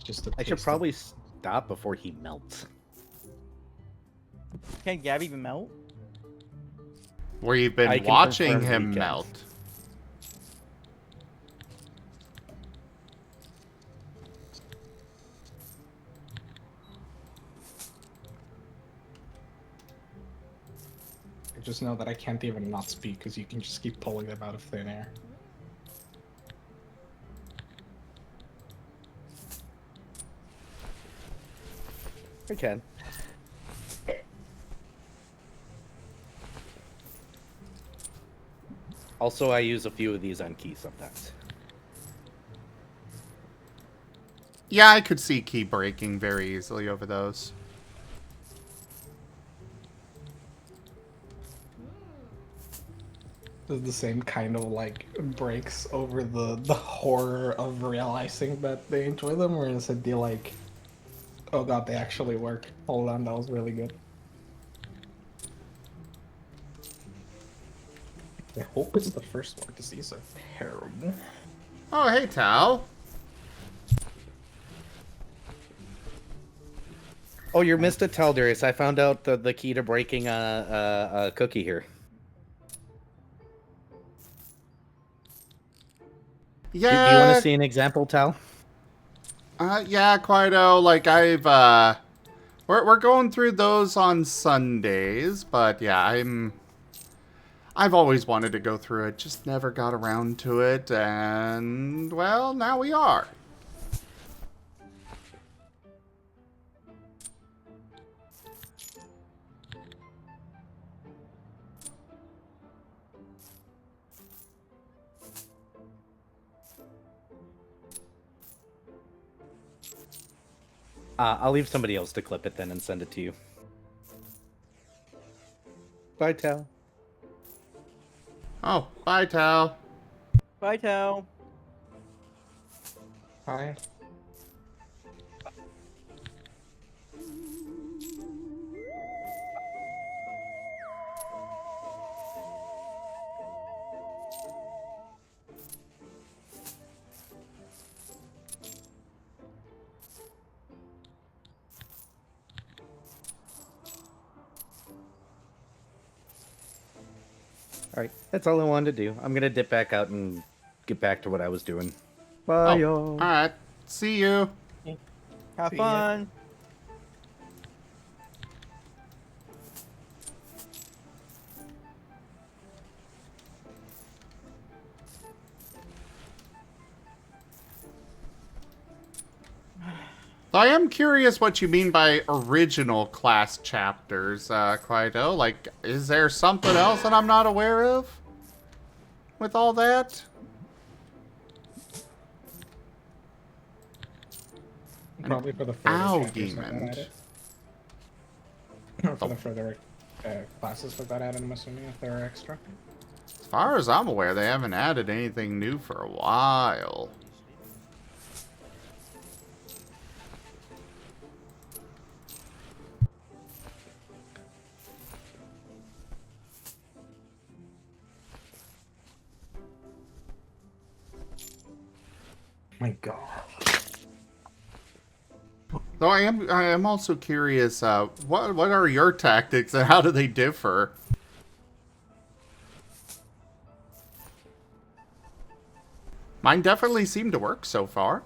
S4: Just a
S6: I should
S4: taste of-
S6: probably stop before he melts.
S1: Can Gab even melt?
S2: We've
S6: I
S2: been
S6: can
S2: watching
S6: confirm
S2: him
S6: he can.
S2: melt.
S4: I just know that I can't even not speak because you can just keep pulling them out of thin air.
S6: I can. Also, I use a few of these on key sometimes.
S2: Yeah, I could see key breaking very easily over those.
S4: This is the same kind of like breaks over the horror of realizing that they enjoy them, or is it the like, oh god, they actually work. Hold on, that was really good. I hope it's the first one because these are terrible.
S2: Oh, hey, Tal.
S6: Oh, you missed it, Darius. I found out the key to breaking a cookie here.
S2: Yeah.
S6: Do you want to see an example, Tal?
S2: Yeah, Quito. Like, we're going through those on Sundays, but yeah, I've always wanted to go through it, just never got around to it, and, well, now we are.
S6: I'll leave somebody else to clip it then and send it to you. Bye, Tal.
S2: Oh, bye, Tal.
S1: Bye, Tal.
S4: Hi.
S6: Alright, that's all I wanted to do. I'm gonna dip back out and get back to what I was doing. Bye,
S2: Oh,
S6: y'all.
S2: alright. See you.
S1: Have
S4: See ya.
S1: fun.
S2: I am curious what you mean by original class chapters, Quito. Like, is there something else that I'm not aware of with all that?
S4: Probably for the further chapters that got
S2: Argument.
S4: added. Or for the further classes that got added, I'm assuming, if there are extra.
S2: As far as I'm aware, they haven't added anything new for a while.
S4: My god.
S2: Though I am also curious, what are your tactics and how do they differ? Mine definitely seem to work so far.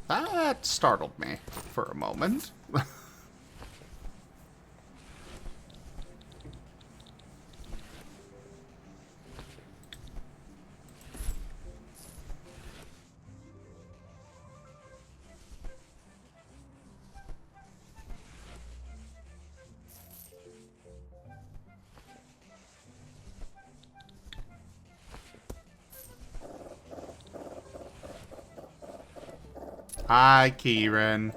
S2: That startled me for a moment. Hi, Kieran.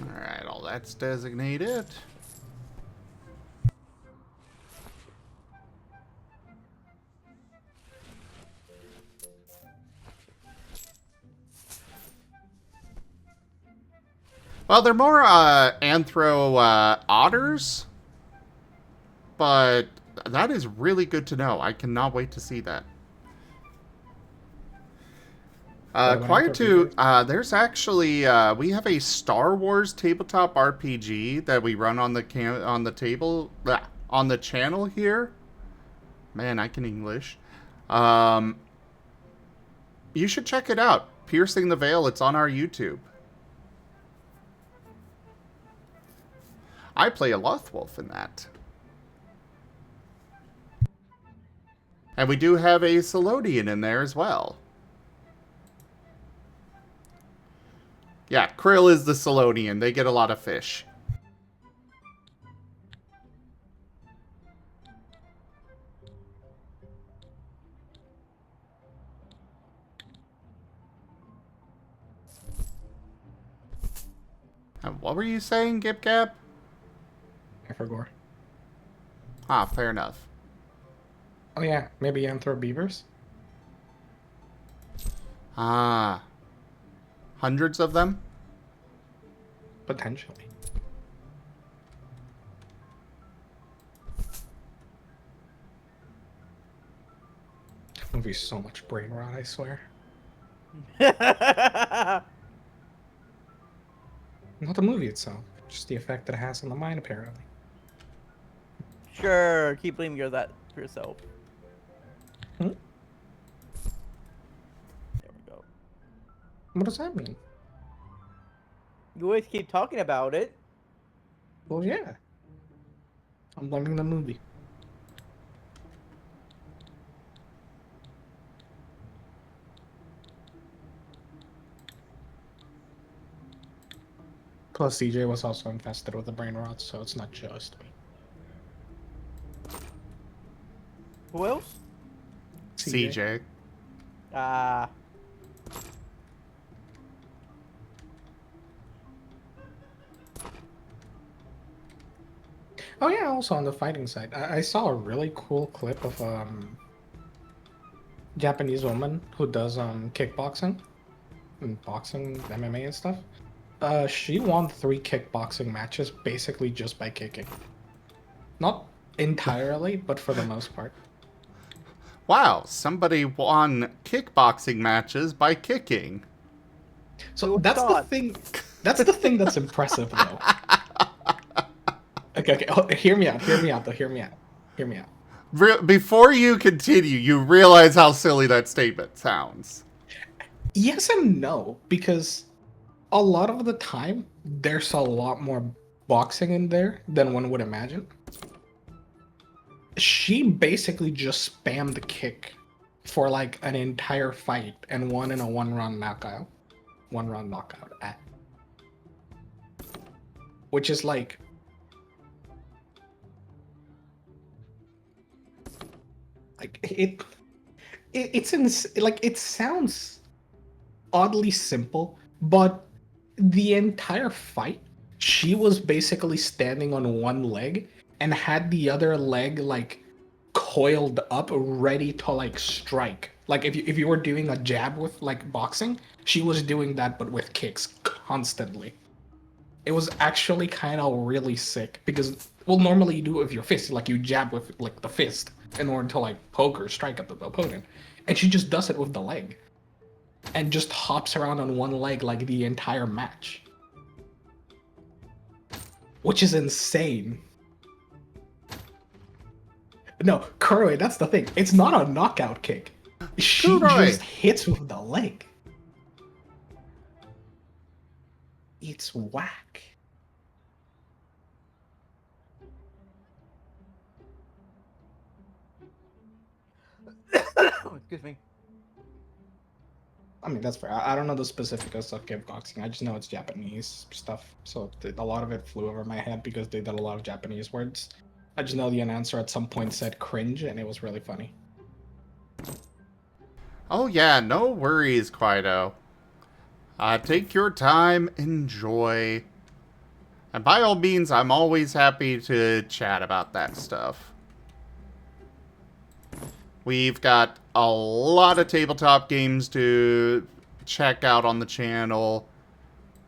S2: Alright, all that's designated. Well, they're more anthro otters, but that is really good to know. I cannot wait to see that. Quiet to, there's actually, we have a Star Wars tabletop RPG that we run on the on the channel here. Man, I can English. You should check it out. Piercing the Veil, it's on our YouTube. I play a Lothwolf in that. And we do have a Selodian in there as well. Yeah, Krill is the Selodian. They get a lot of fish. What were you saying, Gip Gap?
S4: I forgot.
S2: Ah, fair enough.
S4: Oh yeah, maybe anthro beavers?
S2: Ah. Hundreds of them?
S4: Potentially. That movie's so much brain rot, I swear. Not the movie itself, just the effect that it has on the mind, apparently.
S1: Sure, keep blaming that for yourself.
S4: Hmm?
S1: There we go.
S4: What does that mean?
S1: You always keep talking about it.
S4: Well, yeah. I'm blaming the movie. Plus, CJ was also infested with the brain rot, so it's not just me.
S1: Who else?
S2: CJ.
S1: Ah.
S4: Oh yeah, also on the fighting side, I saw a really cool clip of Japanese woman who does kickboxing and boxing, MMA and stuff. She won 3 kickboxing matches basically just by kicking. Not entirely, but for the most part.
S2: Wow, somebody won kickboxing matches by kicking.
S4: So
S1: Who
S4: that's
S1: thought?
S4: the thing. That's the thing that's impressive, though. Okay, oh, hear me out. Hear me out, though. Hear me out.
S2: Before you continue, you realize how silly that statement sounds.
S4: Yes and no, because a lot of the time there's a lot more boxing in there than one would imagine. She basically just spammed the kick for like an entire fight and won in a one-round knockout. One-round knockout at. Which is like... Like, it sounds oddly simple, but the entire fight, she was basically standing on one leg and had the other leg like coiled up, ready to like strike. Like if you were doing a jab with like boxing, she was doing that but with kicks constantly. It was actually kind of really sick because well, normally you do it with your fist, like you jab with like the fist in order to like poke or strike at the opponent, and she just does it with the leg and just hops around on one leg like the entire match. Which is insane. No, Kuroi, that's the thing. It's not a knockout kick. She
S2: Kuroi!
S4: just hits with the leg. It's whack.
S1: Excuse me.
S4: I mean, that's fair. I don't know the specifics of kickboxing. I just know it's Japanese stuff. So a lot of it flew over my head because they did a lot of Japanese words. I just know the announcer at some point said cringe, and it was really funny.
S2: Oh yeah, no worries, Quido. Take your time, enjoy. And by all means, I'm always happy to chat about that stuff. We've got a lot of tabletop games to check out on the channel.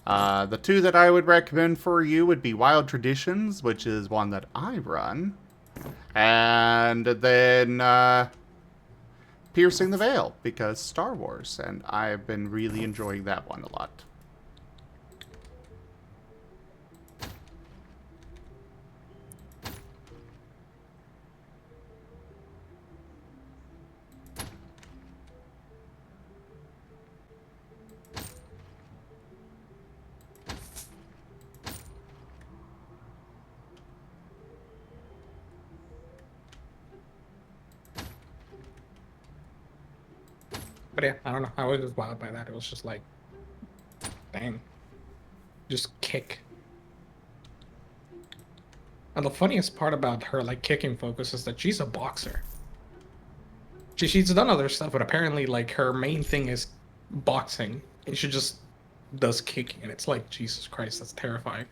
S2: The two that I would recommend for you would be Wild Traditions, which is one that I run. And then Piercing the Veil, because Star Wars, and I've been really enjoying that one a lot.
S4: But yeah, I don't know. I was just wowed by that. It was just like, dang. Just kick. And the funniest part about her like kicking focus is that she's a boxer. She's done other stuff, but apparently like her main thing is boxing. And she just does kicking, and it's like, Jesus Christ, that's terrifying.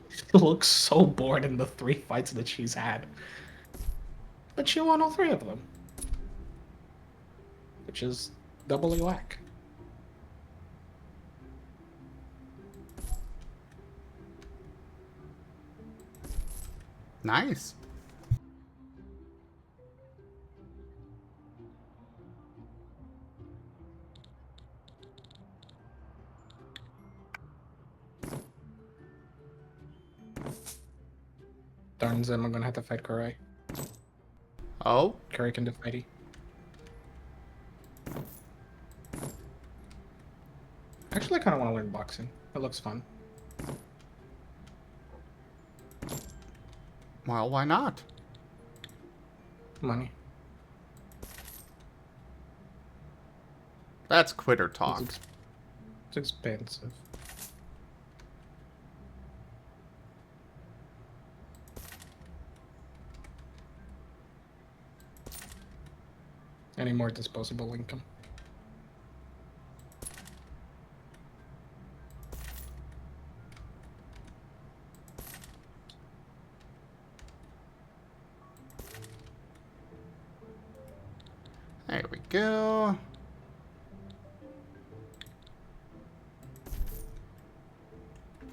S4: She looks so bored in the 3 fights that she's had. But she won all 3 of them. Which is doubly whack.
S2: Nice.
S4: Darn Zim, I'm gonna have to fight Kuroi.
S2: Oh?
S4: Kuroi can defeat you. Actually, I kind of want to learn boxing. It looks fun.
S2: Well, why not?
S4: Money.
S2: That's quitter talk.
S4: It's expensive. Any more disposable income?
S2: There we go.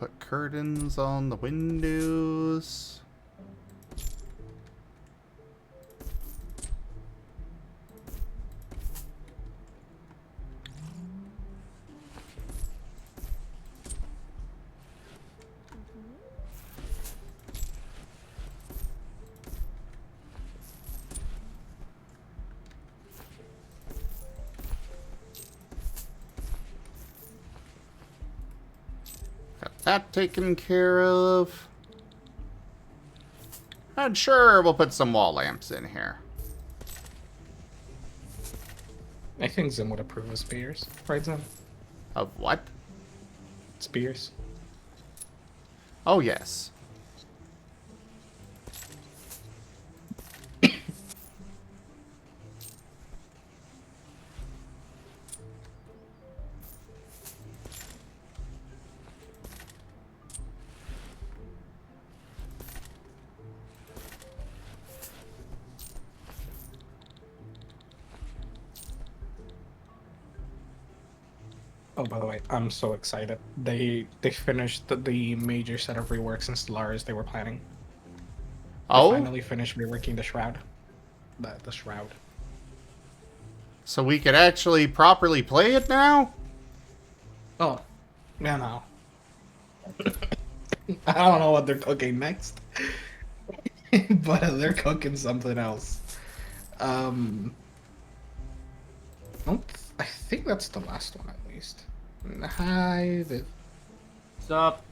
S2: Put curtains on the windows. Got that taken care of. And sure, we'll put some wall lamps in here.
S4: I think Zim would approve of spears. Right, Zim?
S2: Of what?
S4: Spears.
S2: Oh, yes.
S4: Oh, by the way, I'm so excited. They finished the major set of reworks in Stellaris they were planning. They
S2: Oh?
S4: finally finished reworking the Shroud. The Shroud.
S2: So we could actually properly play it now?
S4: Oh, yeah, no. I don't know what they're cooking next, but they're cooking something else. I think that's the last one at least. Hi, Viv.
S8: What's up?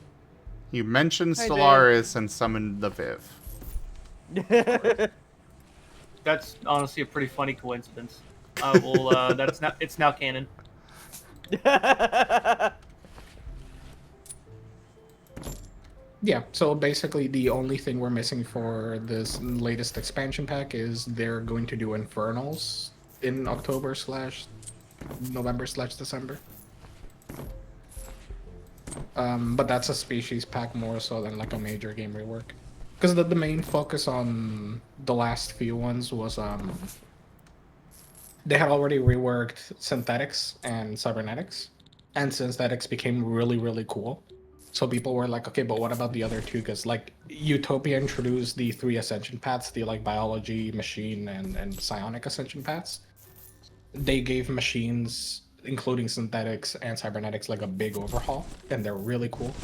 S2: You mentioned
S1: Hey,
S2: Stellaris and summoned the Viv.
S8: That's honestly a pretty funny coincidence. It's now canon.
S4: Yeah, so basically the only thing we're missing for this latest expansion pack is they're going to do Infernals in October/November/December. But that's a species pack more so than like a major game rework. Because the main focus on the last few ones was they had already reworked synthetics and cybernetics, and synthetics became really, really cool. So people were like, okay, but what about the other two? Because like Utopia introduced the 3 ascension paths, the like biology, machine, and psionic ascension paths. They gave machines, including synthetics and cybernetics, like a big overhaul, and they're really cool.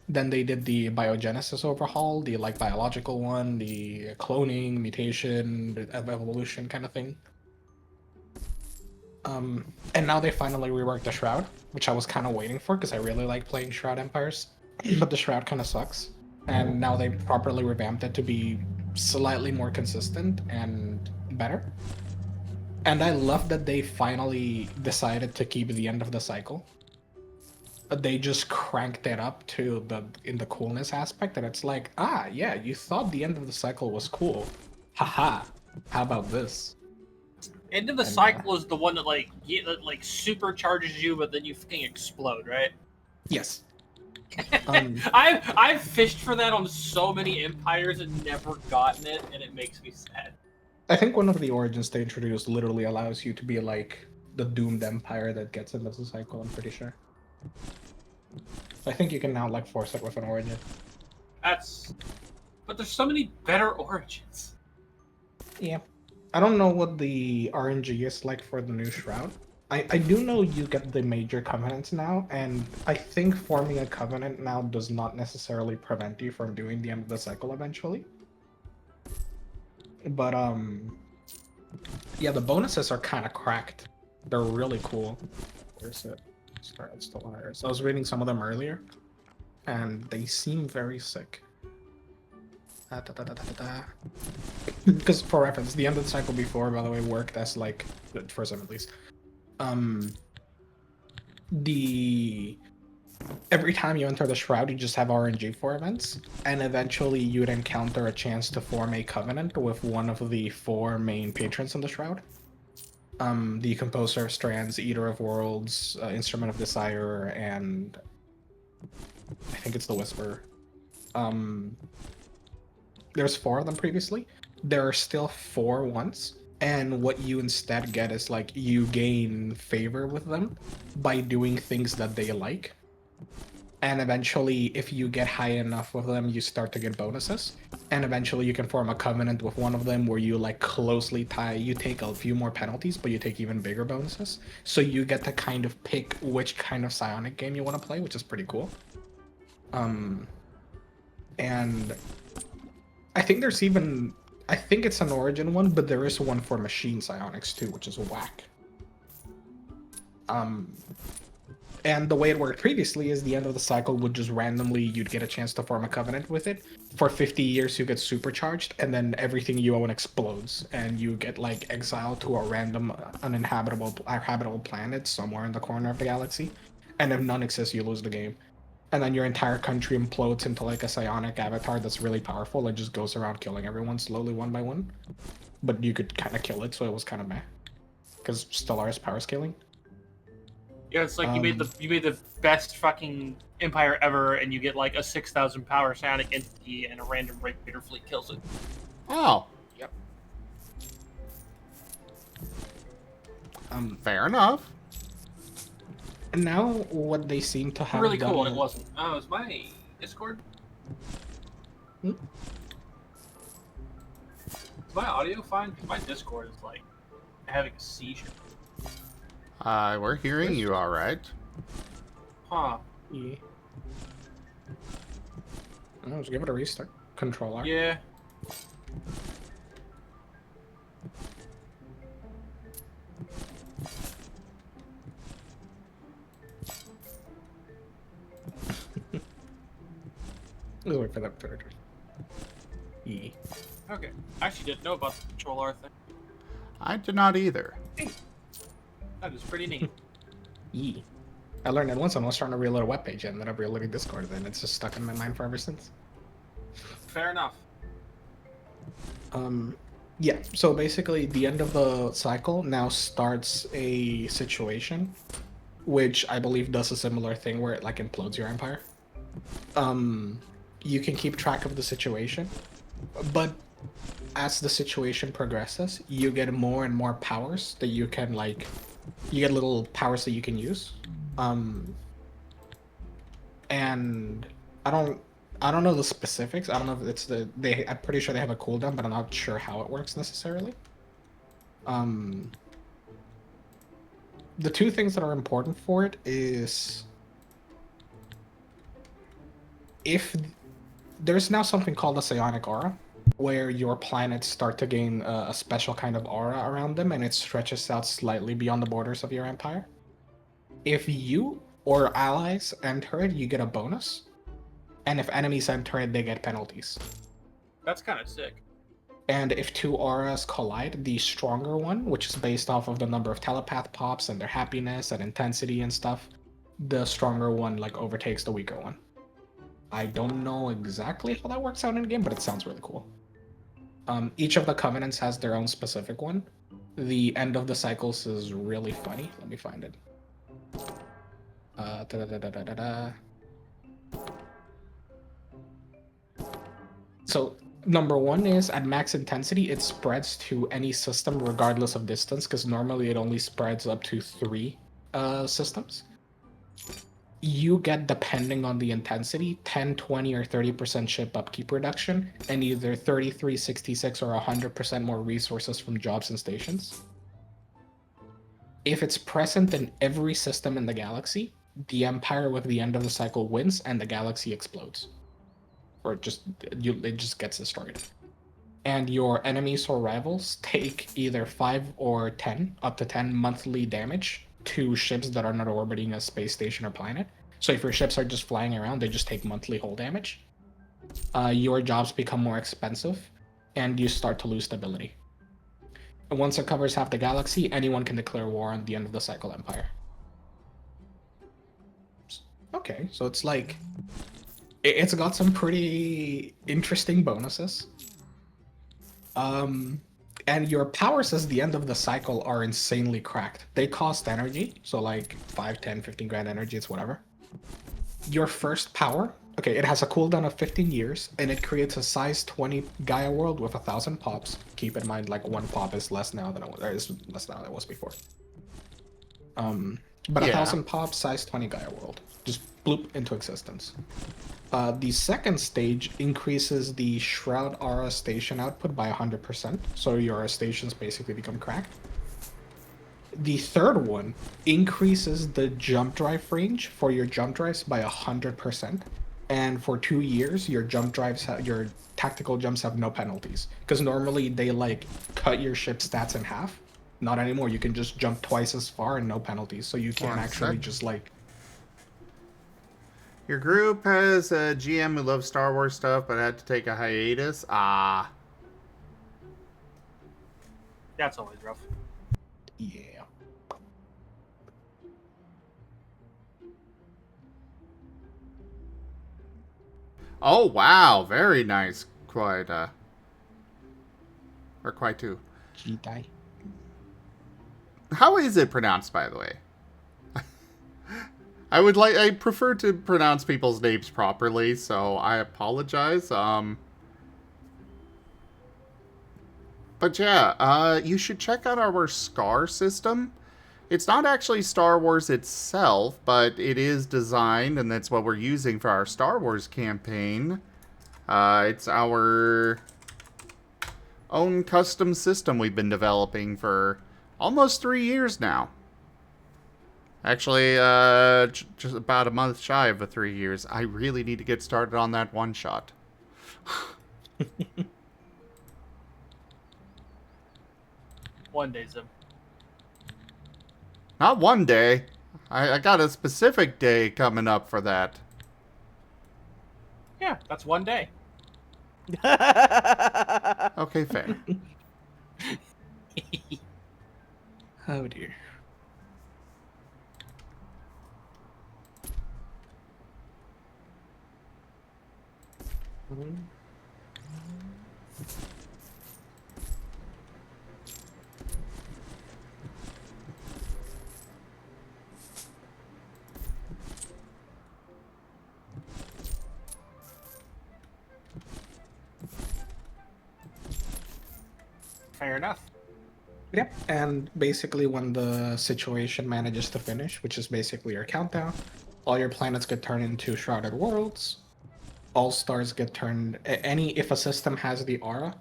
S4: Then they did the biogenesis overhaul, the like biological one, the cloning, mutation, evolution kind of thing. And now they finally reworked the Shroud, which I was kind of waiting for because I really like playing Shroud Empires, but the Shroud kind of sucks. And now they properly revamped it to be slightly more consistent and better. And I love that they finally decided to keep the end of the cycle. They just cranked it up to the coolness aspect, and it's like, ah, yeah, you thought the end of the cycle was cool. Haha. How about this?
S8: End of the cycle is the one that like supercharges you, but then you fucking explode, right?
S4: Yes.
S8: I've fished for that on so many empires and never gotten it, and it makes me sad.
S4: I think one of the origins they introduced literally allows you to be like the doomed empire that gets into the cycle, I'm pretty sure. I think you can now like force it with an origin.
S8: But there's so many better origins.
S4: Yeah. I don't know what the RNG is like for the new Shroud. I do know you get the major covenants now, and I think forming a covenant now does not necessarily prevent you from doing the end of the cycle eventually. But yeah, the bonuses are kind of cracked. They're really cool. Where's it? Sorry, it's still on. So I was reading some of them earlier, and they seem very sick. Because for reference, the end of the cycle before, by the way, worked as like, for some at least, every time you enter the Shroud, you just have RNG for events, and eventually you'd encounter a chance to form a covenant with one of the 4 main patrons in the Shroud. The Composer of Strands, Eater of Worlds, Instrument of Desire, and I think it's the Whisperer. There's 4 of them previously. There are still 4 once, and what you instead get is like you gain favor with them by doing things that they like. And eventually, if you get high enough with them, you start to get bonuses. And eventually you can form a covenant with one of them where you like closely tie, you take a few more penalties, but you take even bigger bonuses. So you get to kind of pick which kind of psionic game you want to play, which is pretty cool. And I think there's even, I think it's an origin one, but there is one for machine psionics too, which is whack. And the way it worked previously is the end of the cycle would just randomly, you'd get a chance to form a covenant with it. For 50 years, you get supercharged, and then everything you own explodes, and you get like exiled to a random habitable planet somewhere in the corner of the galaxy. And if none exists, you lose the game. And then your entire country implodes into like a psionic avatar that's really powerful and just goes around killing everyone slowly one by one. But you could kind of kill it, so it was kind of meh. Because Stellaris power scaling.
S8: Yeah, it's like you made the best fucking empire ever, and you get like a 6,000 power psionic entity, and a random raider fleet kills it.
S2: Oh.
S4: Yep.
S2: Fair enough.
S4: And now what they seem to have
S8: Really
S4: done.
S8: cool, and it wasn't. Oh, is my Discord?
S4: Hmm?
S8: Is my audio fine? 'Cause my Discord is like having a seizure.
S2: We're hearing you all right.
S8: Huh.
S4: Yeah. Let's give it a restart. Controller.
S8: Yeah.
S4: Let's wait for that third. Yeah.
S8: Okay. I actually didn't know about the control R thing.
S2: I did not either.
S8: That is pretty neat.
S4: Yeah. I learned it once when I was trying to reload a webpage and ended up reloading Discord, and it's just stuck in my mind for ever since.
S8: Fair enough.
S4: Yeah, so basically the end of the cycle now starts a situation which I believe does a similar thing where it like implodes your empire. You can keep track of the situation, but as the situation progresses, you get more and more powers that you can like you get little powers that you can use. And I don't know the specifics. I don't know if it's I'm pretty sure they have a cooldown, but I'm not sure how it works necessarily. The two things that are important for it is if there's now something called a psionic aura, where your planets start to gain a special kind of aura around them, and it stretches out slightly beyond the borders of your empire. If you or allies enter it, you get a bonus, and if enemies enter it, they get penalties.
S8: That's kind of sick.
S4: And if two auras collide, the stronger one, which is based off of the number of telepath pops and their happiness and intensity and stuff, the stronger one like overtakes the weaker one. I don't know exactly how that works out in game, but it sounds really cool. Each of the covenants has their own specific one. The end of the cycles is really funny. Let me find it. So number one is at max intensity, it spreads to any system regardless of distance, because normally it only spreads up to 3 systems. You get, depending on the intensity, 10, 20, or 30% ship upkeep reduction, and either 33, 66, or 100% more resources from jobs and stations. If it's present in every system in the galaxy, the Empire with the end of the cycle wins and the galaxy explodes. Or it just gets destroyed. And your enemies or rivals take either 5 or 10, up to 10 monthly damage to ships that are not orbiting a space station or planet. So if your ships are just flying around, they just take monthly hull damage. Your jobs become more expensive, and you start to lose stability. And once it covers half the galaxy, anyone can declare war on the end of the cycle empire. Okay, so it's like... It's got some pretty interesting bonuses. And your powers as the end of the cycle are insanely cracked. They cost energy, so like 5, 10, 15 grand energy, it's whatever. Your first power, okay, it has a cooldown of 15 years, and it creates a size 20 Gaia world with 1,000 pops. Keep in mind, like 1 pop is less now than it was before. But 1,000 pops, size 20 Gaia world. Just bloop into existence. The second stage increases the Shroud Aura station output by 100%, so your stations basically become cracked. The third one increases the jump drive range for your jump drives by 100%, and for 2 years, your jump drives, your tactical jumps have no penalties, because normally they like cut your ship stats in half. Not anymore. You can just jump twice as far and no penalties, so you can actually just like.
S2: Your group has a GM who loves Star Wars stuff, but had to take a hiatus.
S8: That's always rough.
S4: Yeah.
S2: Oh, wow. Very nice. Quite, or quite too.
S4: Jedi.
S2: How is it pronounced, by the way? I prefer to pronounce people's names properly, so I apologize. But yeah, you should check out our SCAR system, It's not actually Star Wars itself, but it is designed, and that's what we're using for our Star Wars campaign. It's our own custom system we've been developing for almost 3 years now. Actually, just about a month shy of 3 years. I really need to get started on that one shot.
S8: One day, Zim.
S2: Not one day. I got a specific day coming up for that.
S8: Yeah, that's one day.
S2: Okay, fair.
S4: Oh dear.
S8: Fair enough.
S4: Yep, and basically when the situation manages to finish, which is basically your countdown, all your planets get turned into shrouded worlds. All stars get turned. If a system has the aura,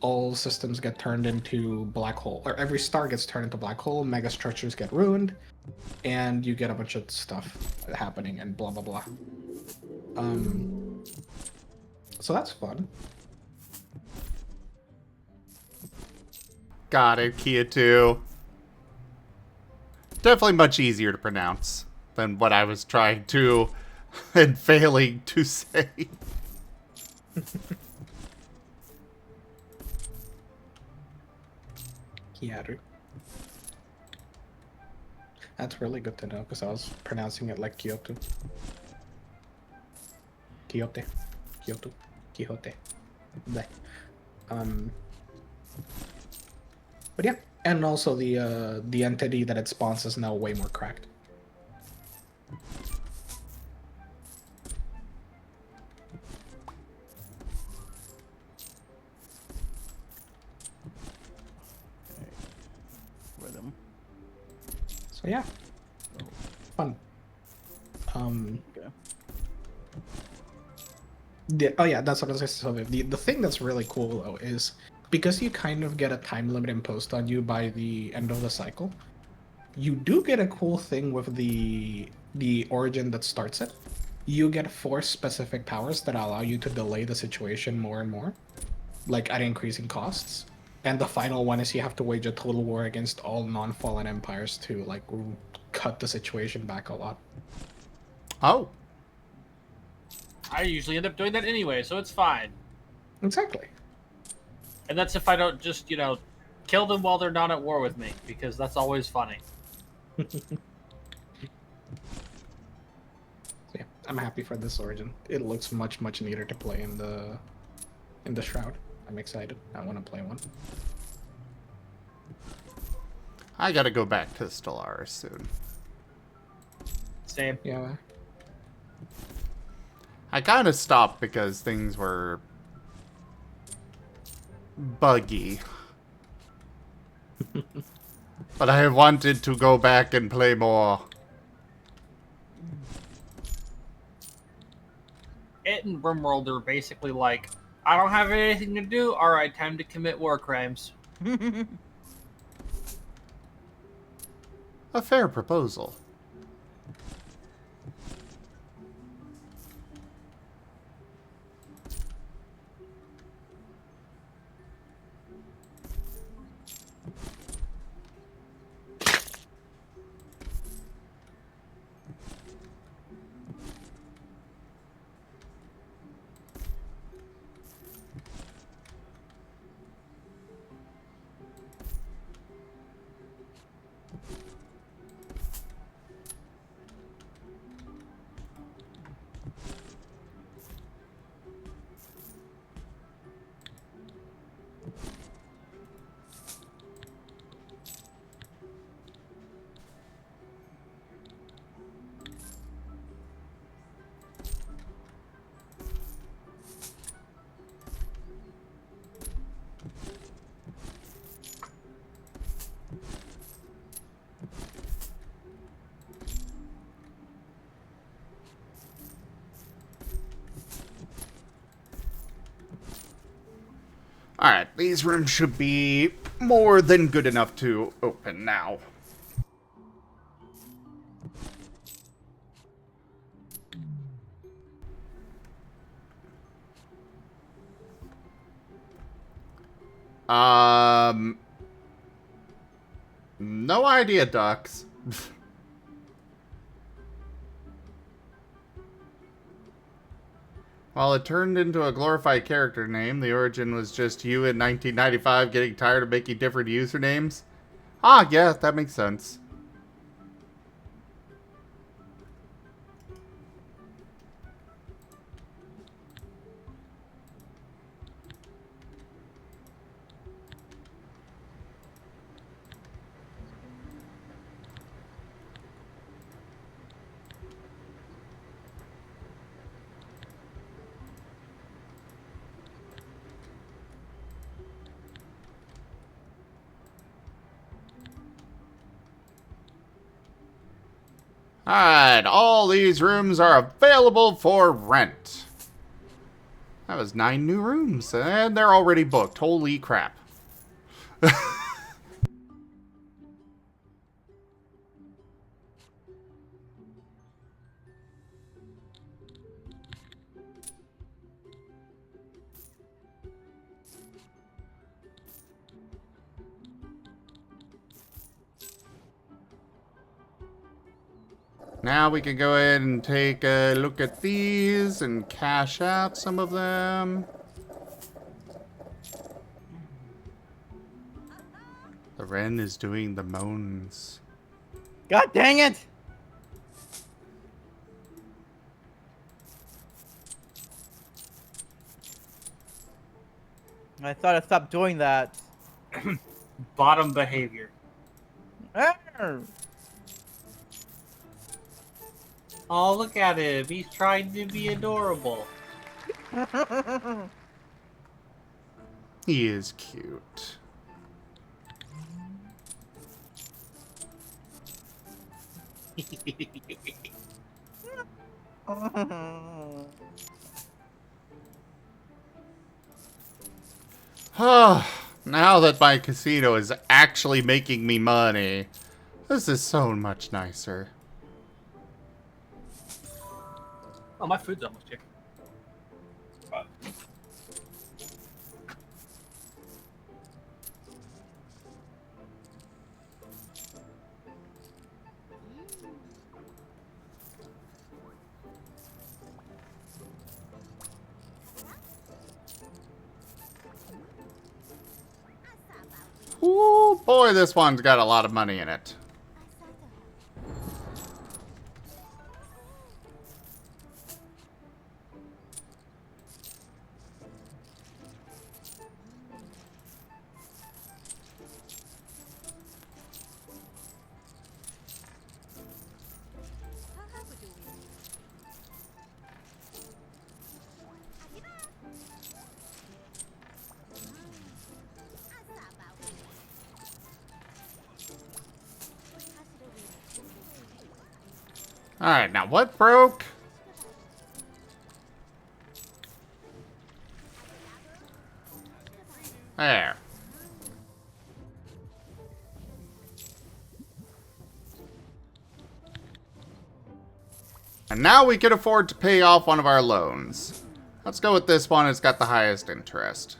S4: all systems get turned into black hole, or every star gets turned into black hole. Mega structures get ruined, and you get a bunch of stuff happening, and blah blah blah. So that's fun.
S2: Got it, Kia 2. Definitely much easier to pronounce than what I was trying to and failing to say.
S4: Kiaru. That's really good to know because I was pronouncing it like Kyoto. Quixote. Kyoto. Quixote. Bleh. But yeah, and also the entity that it spawns is now way more cracked.
S1: Rhythm.
S4: So yeah, fun.
S1: Okay.
S4: Oh yeah, that's what I was going to say. The thing that's really cool though is because you kind of get a time limit imposed on you by the end of the cycle, you do get a cool thing with the origin that starts it. You get 4 specific powers that allow you to delay the situation more and more, like at increasing costs. And the final one is you have to wage a total war against all non-fallen empires to like cut the situation back a lot.
S2: Oh.
S8: I usually end up doing that anyway, so it's fine.
S4: Exactly.
S8: And that's if I don't just, kill them while they're not at war with me, because that's always funny.
S4: Yeah, I'm happy for this origin. It looks much neater to play in the Shroud. I'm excited. I want to play one.
S2: I gotta go back to Stellaris soon.
S8: Same.
S4: Yeah.
S2: I kind of stopped because things were buggy. But I wanted to go back and play more.
S8: It and RimWorld are basically like, I don't have anything to do, alright, time to commit war crimes.
S2: A fair proposal. Alright, these rooms should be more than good enough to open now. No idea, ducks. While it turned into a glorified character name, the origin was just you in 1995 getting tired of making different usernames. Ah, yeah, that makes sense. Alright, all these rooms are available for rent. That was 9 new rooms, and they're already booked. Holy crap. Now we can go ahead and take a look at these and cash out some of them. The wren is doing the moans.
S1: God dang it! I thought I stopped doing that.
S8: Bottom behavior.
S1: Arr!
S8: Oh, look at him. He's trying to be adorable.
S2: He is cute. Now that my casino is actually making me money, this is so much nicer.
S8: Oh, my food's almost here.
S2: Ooh, boy, this one's got a lot of money in it. Alright, now what broke? There. And now we can afford to pay off one of our loans. Let's go with this one, it's got the highest interest.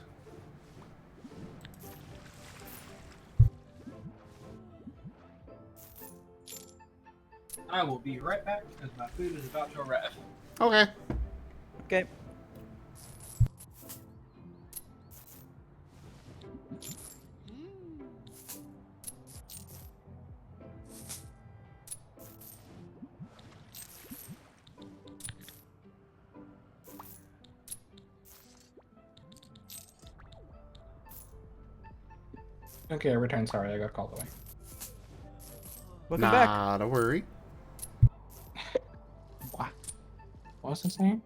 S8: I will be right back because my food is about to arrive.
S2: Okay.
S1: Okay.
S4: Okay, I returned. Sorry, I got called away.
S1: Welcome back.
S2: Not a worry.
S4: What? What was his name?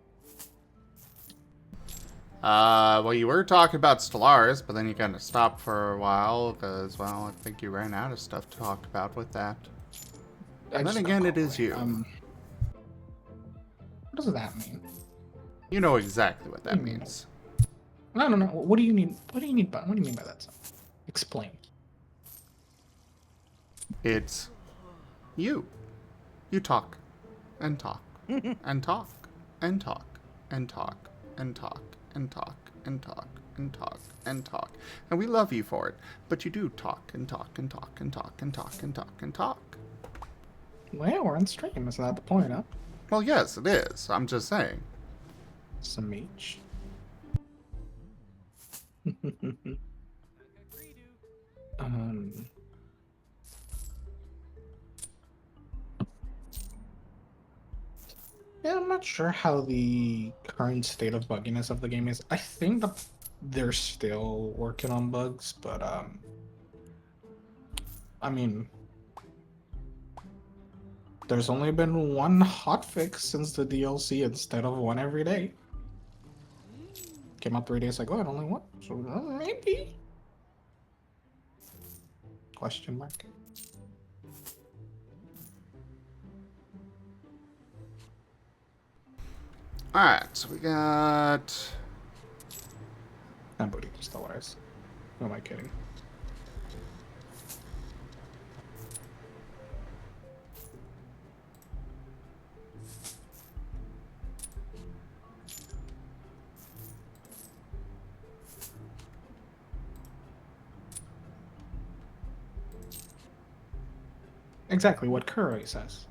S2: Well, you were talking about Stellaris, but then you kind of stopped for a while because, well, I think you ran out of stuff to talk about with that. And then again, it is you.
S4: What does that mean?
S2: You know exactly what that means.
S4: No. What do you mean? What do you mean by that? Son? Explain.
S2: It's you. You talk and talk and talk and talk and talk and talk and talk and talk and talk and talk. And we love you for it. But you do talk and talk and talk and talk and talk and talk and talk.
S4: Well, yeah, we're on stream. Is that the point, huh?
S2: Well, yes, it is. I'm just saying.
S4: Some H. um. Yeah, I'm not sure how the current state of bugginess of the game is. I think that they're still working on bugs, but I mean, there's only been one hotfix since the DLC instead of one every day. Came out 3 days ago and only one, so maybe? Question mark.
S2: Alright, so we got...
S4: Nobody was the wise. Who am I kidding? Exactly what Curry says.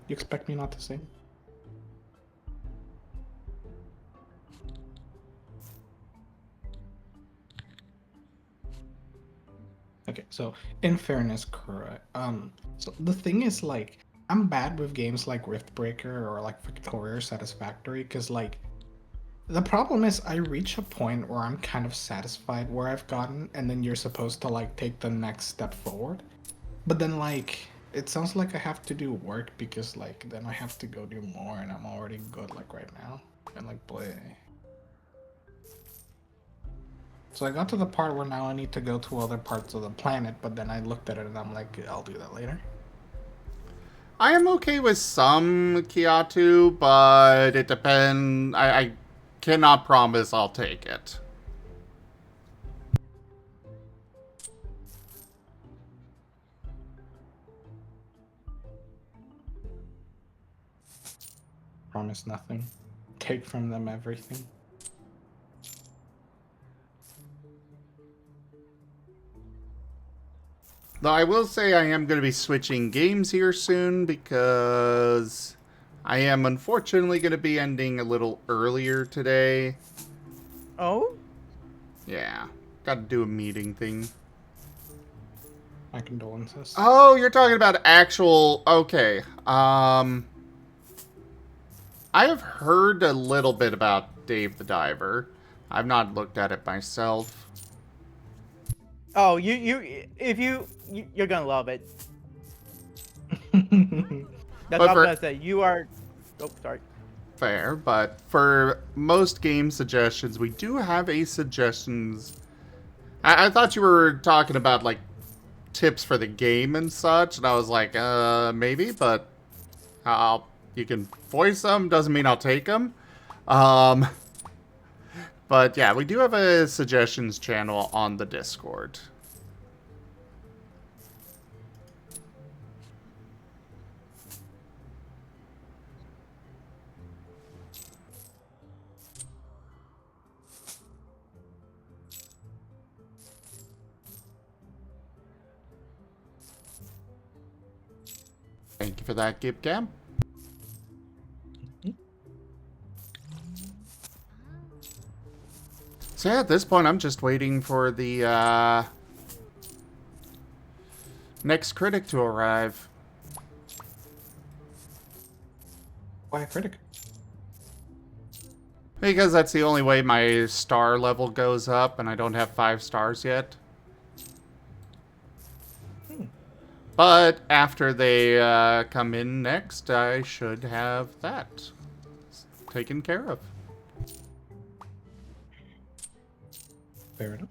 S4: You expect me not to sing? Okay, so in fairness, Kura, so the thing is, like, I'm bad with games like Riftbreaker or like Victoria Satisfactory, because like, the problem is I reach a point where I'm kind of satisfied where I've gotten, and then you're supposed to like take the next step forward, but then like, it sounds like I have to do work because like, then I have to go do more, and I'm already good like right now, and like, boy. So I got to the part where now I need to go to other parts of the planet, but then I looked at it and I'm like, I'll do that later.
S2: I am okay with some Kiatu, but it depends. I cannot promise I'll take it.
S4: Promise nothing. Take from them everything.
S2: Though I will say I am going to be switching games here soon because I am unfortunately going to be ending a little earlier today.
S1: Oh?
S2: Yeah, got to do a meeting thing.
S4: My condolences.
S2: Oh, you're talking about actual... Okay. I have heard a little bit about Dave the Diver. I've not looked at it myself.
S1: Oh, you're gonna love it. That's all I'm gonna say. You are. Oh, sorry.
S2: Fair, but for most game suggestions, we do have a suggestions. I thought you were talking about like tips for the game and such, and I was like, maybe, but you can voice them. Doesn't mean I'll take them. But yeah, we do have a suggestions channel on the Discord. Thank you for that, Gibcam. So yeah, at this point, I'm just waiting for the next critic to arrive.
S4: Why a critic?
S2: Because that's the only way my star level goes up, and I don't have 5 stars yet. But after they come in next, I should have that taken care of.
S4: Fair enough.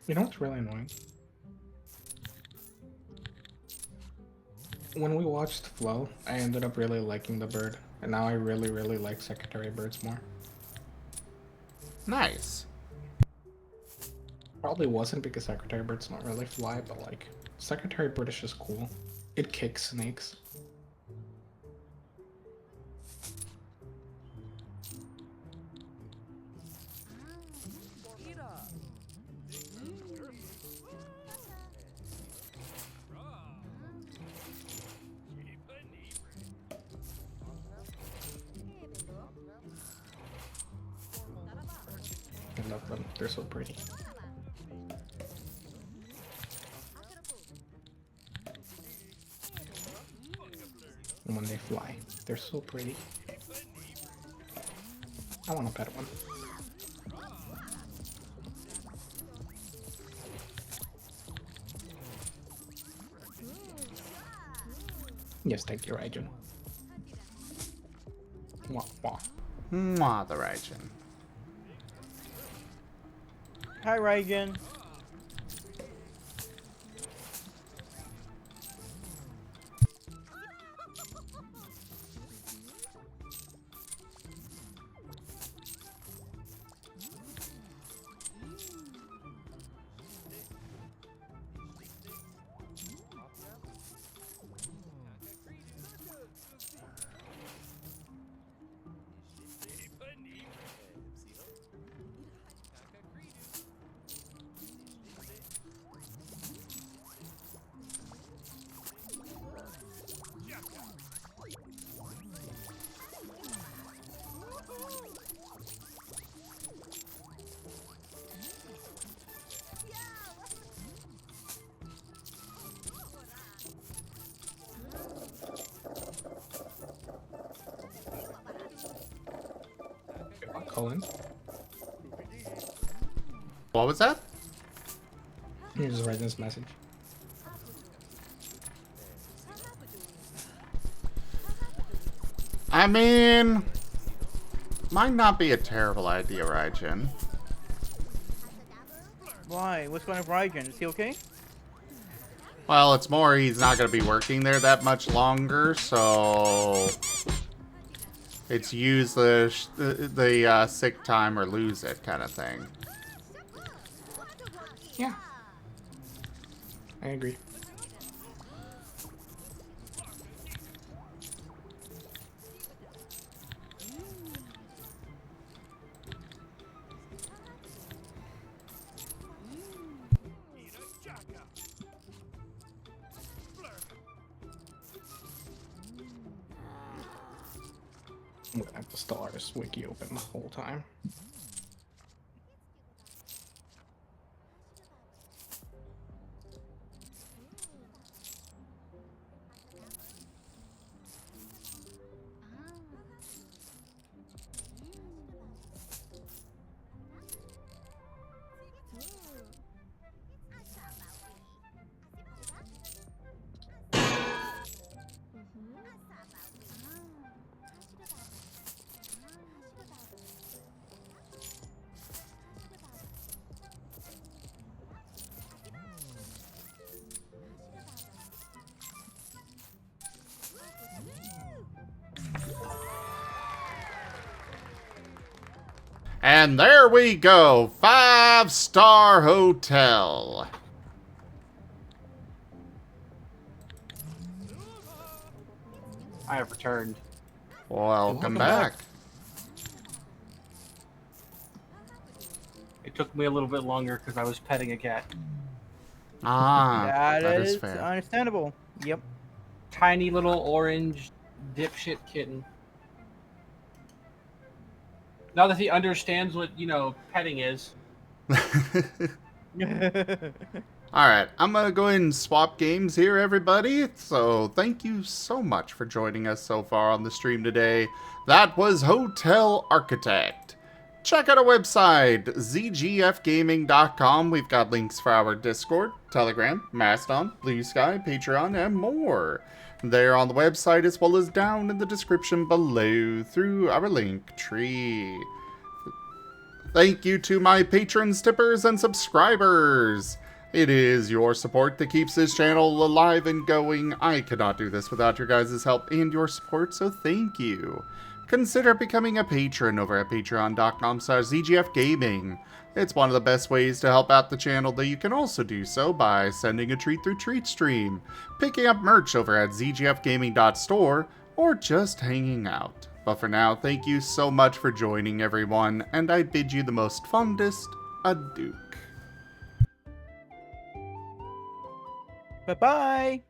S4: You know what's really annoying? When we watched Flow, I ended up really liking the bird, and now I really, really like secretary birds more.
S2: Nice.
S4: Probably wasn't because secretary birds don't really fly, but like, secretary bird is just cool. It kicks snakes. I love them. They're so pretty. And when they fly, they're so pretty. I want to pet one. Yes, thank you, Raijin. Wah, wah.
S2: Mwah, the Raijin.
S1: Hi, Reagan.
S4: Colin,
S2: What was that?
S4: you just write this message.
S2: I mean, might not be a terrible idea, Raijin.
S1: Why? What's going on with Reagan? Is he okay?
S2: Well, it's more he's not going to be working there that much longer, so it's use the sick time or lose it kind of thing.
S4: Yeah. I agree. I'm gonna have the Stellaris wiki open the whole time.
S2: And there we go, 5-star hotel.
S8: I have returned.
S2: Welcome back.
S8: It took me a little bit longer because I was petting a cat.
S2: Ah,
S1: that
S2: is
S1: is
S2: fair.
S1: understandable. Yep.
S8: Tiny little orange dipshit kitten. Now that he understands what, petting is.
S2: Alright, I'm gonna go ahead and swap games here, everybody. So, thank you so much for joining us so far on the stream today. That was Hotel Architect. Check out our website, zgfgaming.com. We've got links for our Discord, Telegram, Mastodon, Blue Sky, Patreon, and more. There on the website, as well as down in the description below through our link tree. Thank you to my patrons, tippers, and subscribers. It is your support that keeps this channel alive and going. I could not do this without your guys' help and your support, so thank you. Consider becoming a patron over at patreon.com/zgfgaming. It's one of the best ways to help out the channel, though you can also do so by sending a treat through TreatStream, picking up merch over at zgfgaming.store, or just hanging out. But for now, thank you so much for joining, everyone, and I bid you the most fondest adieu.
S1: Bye-bye.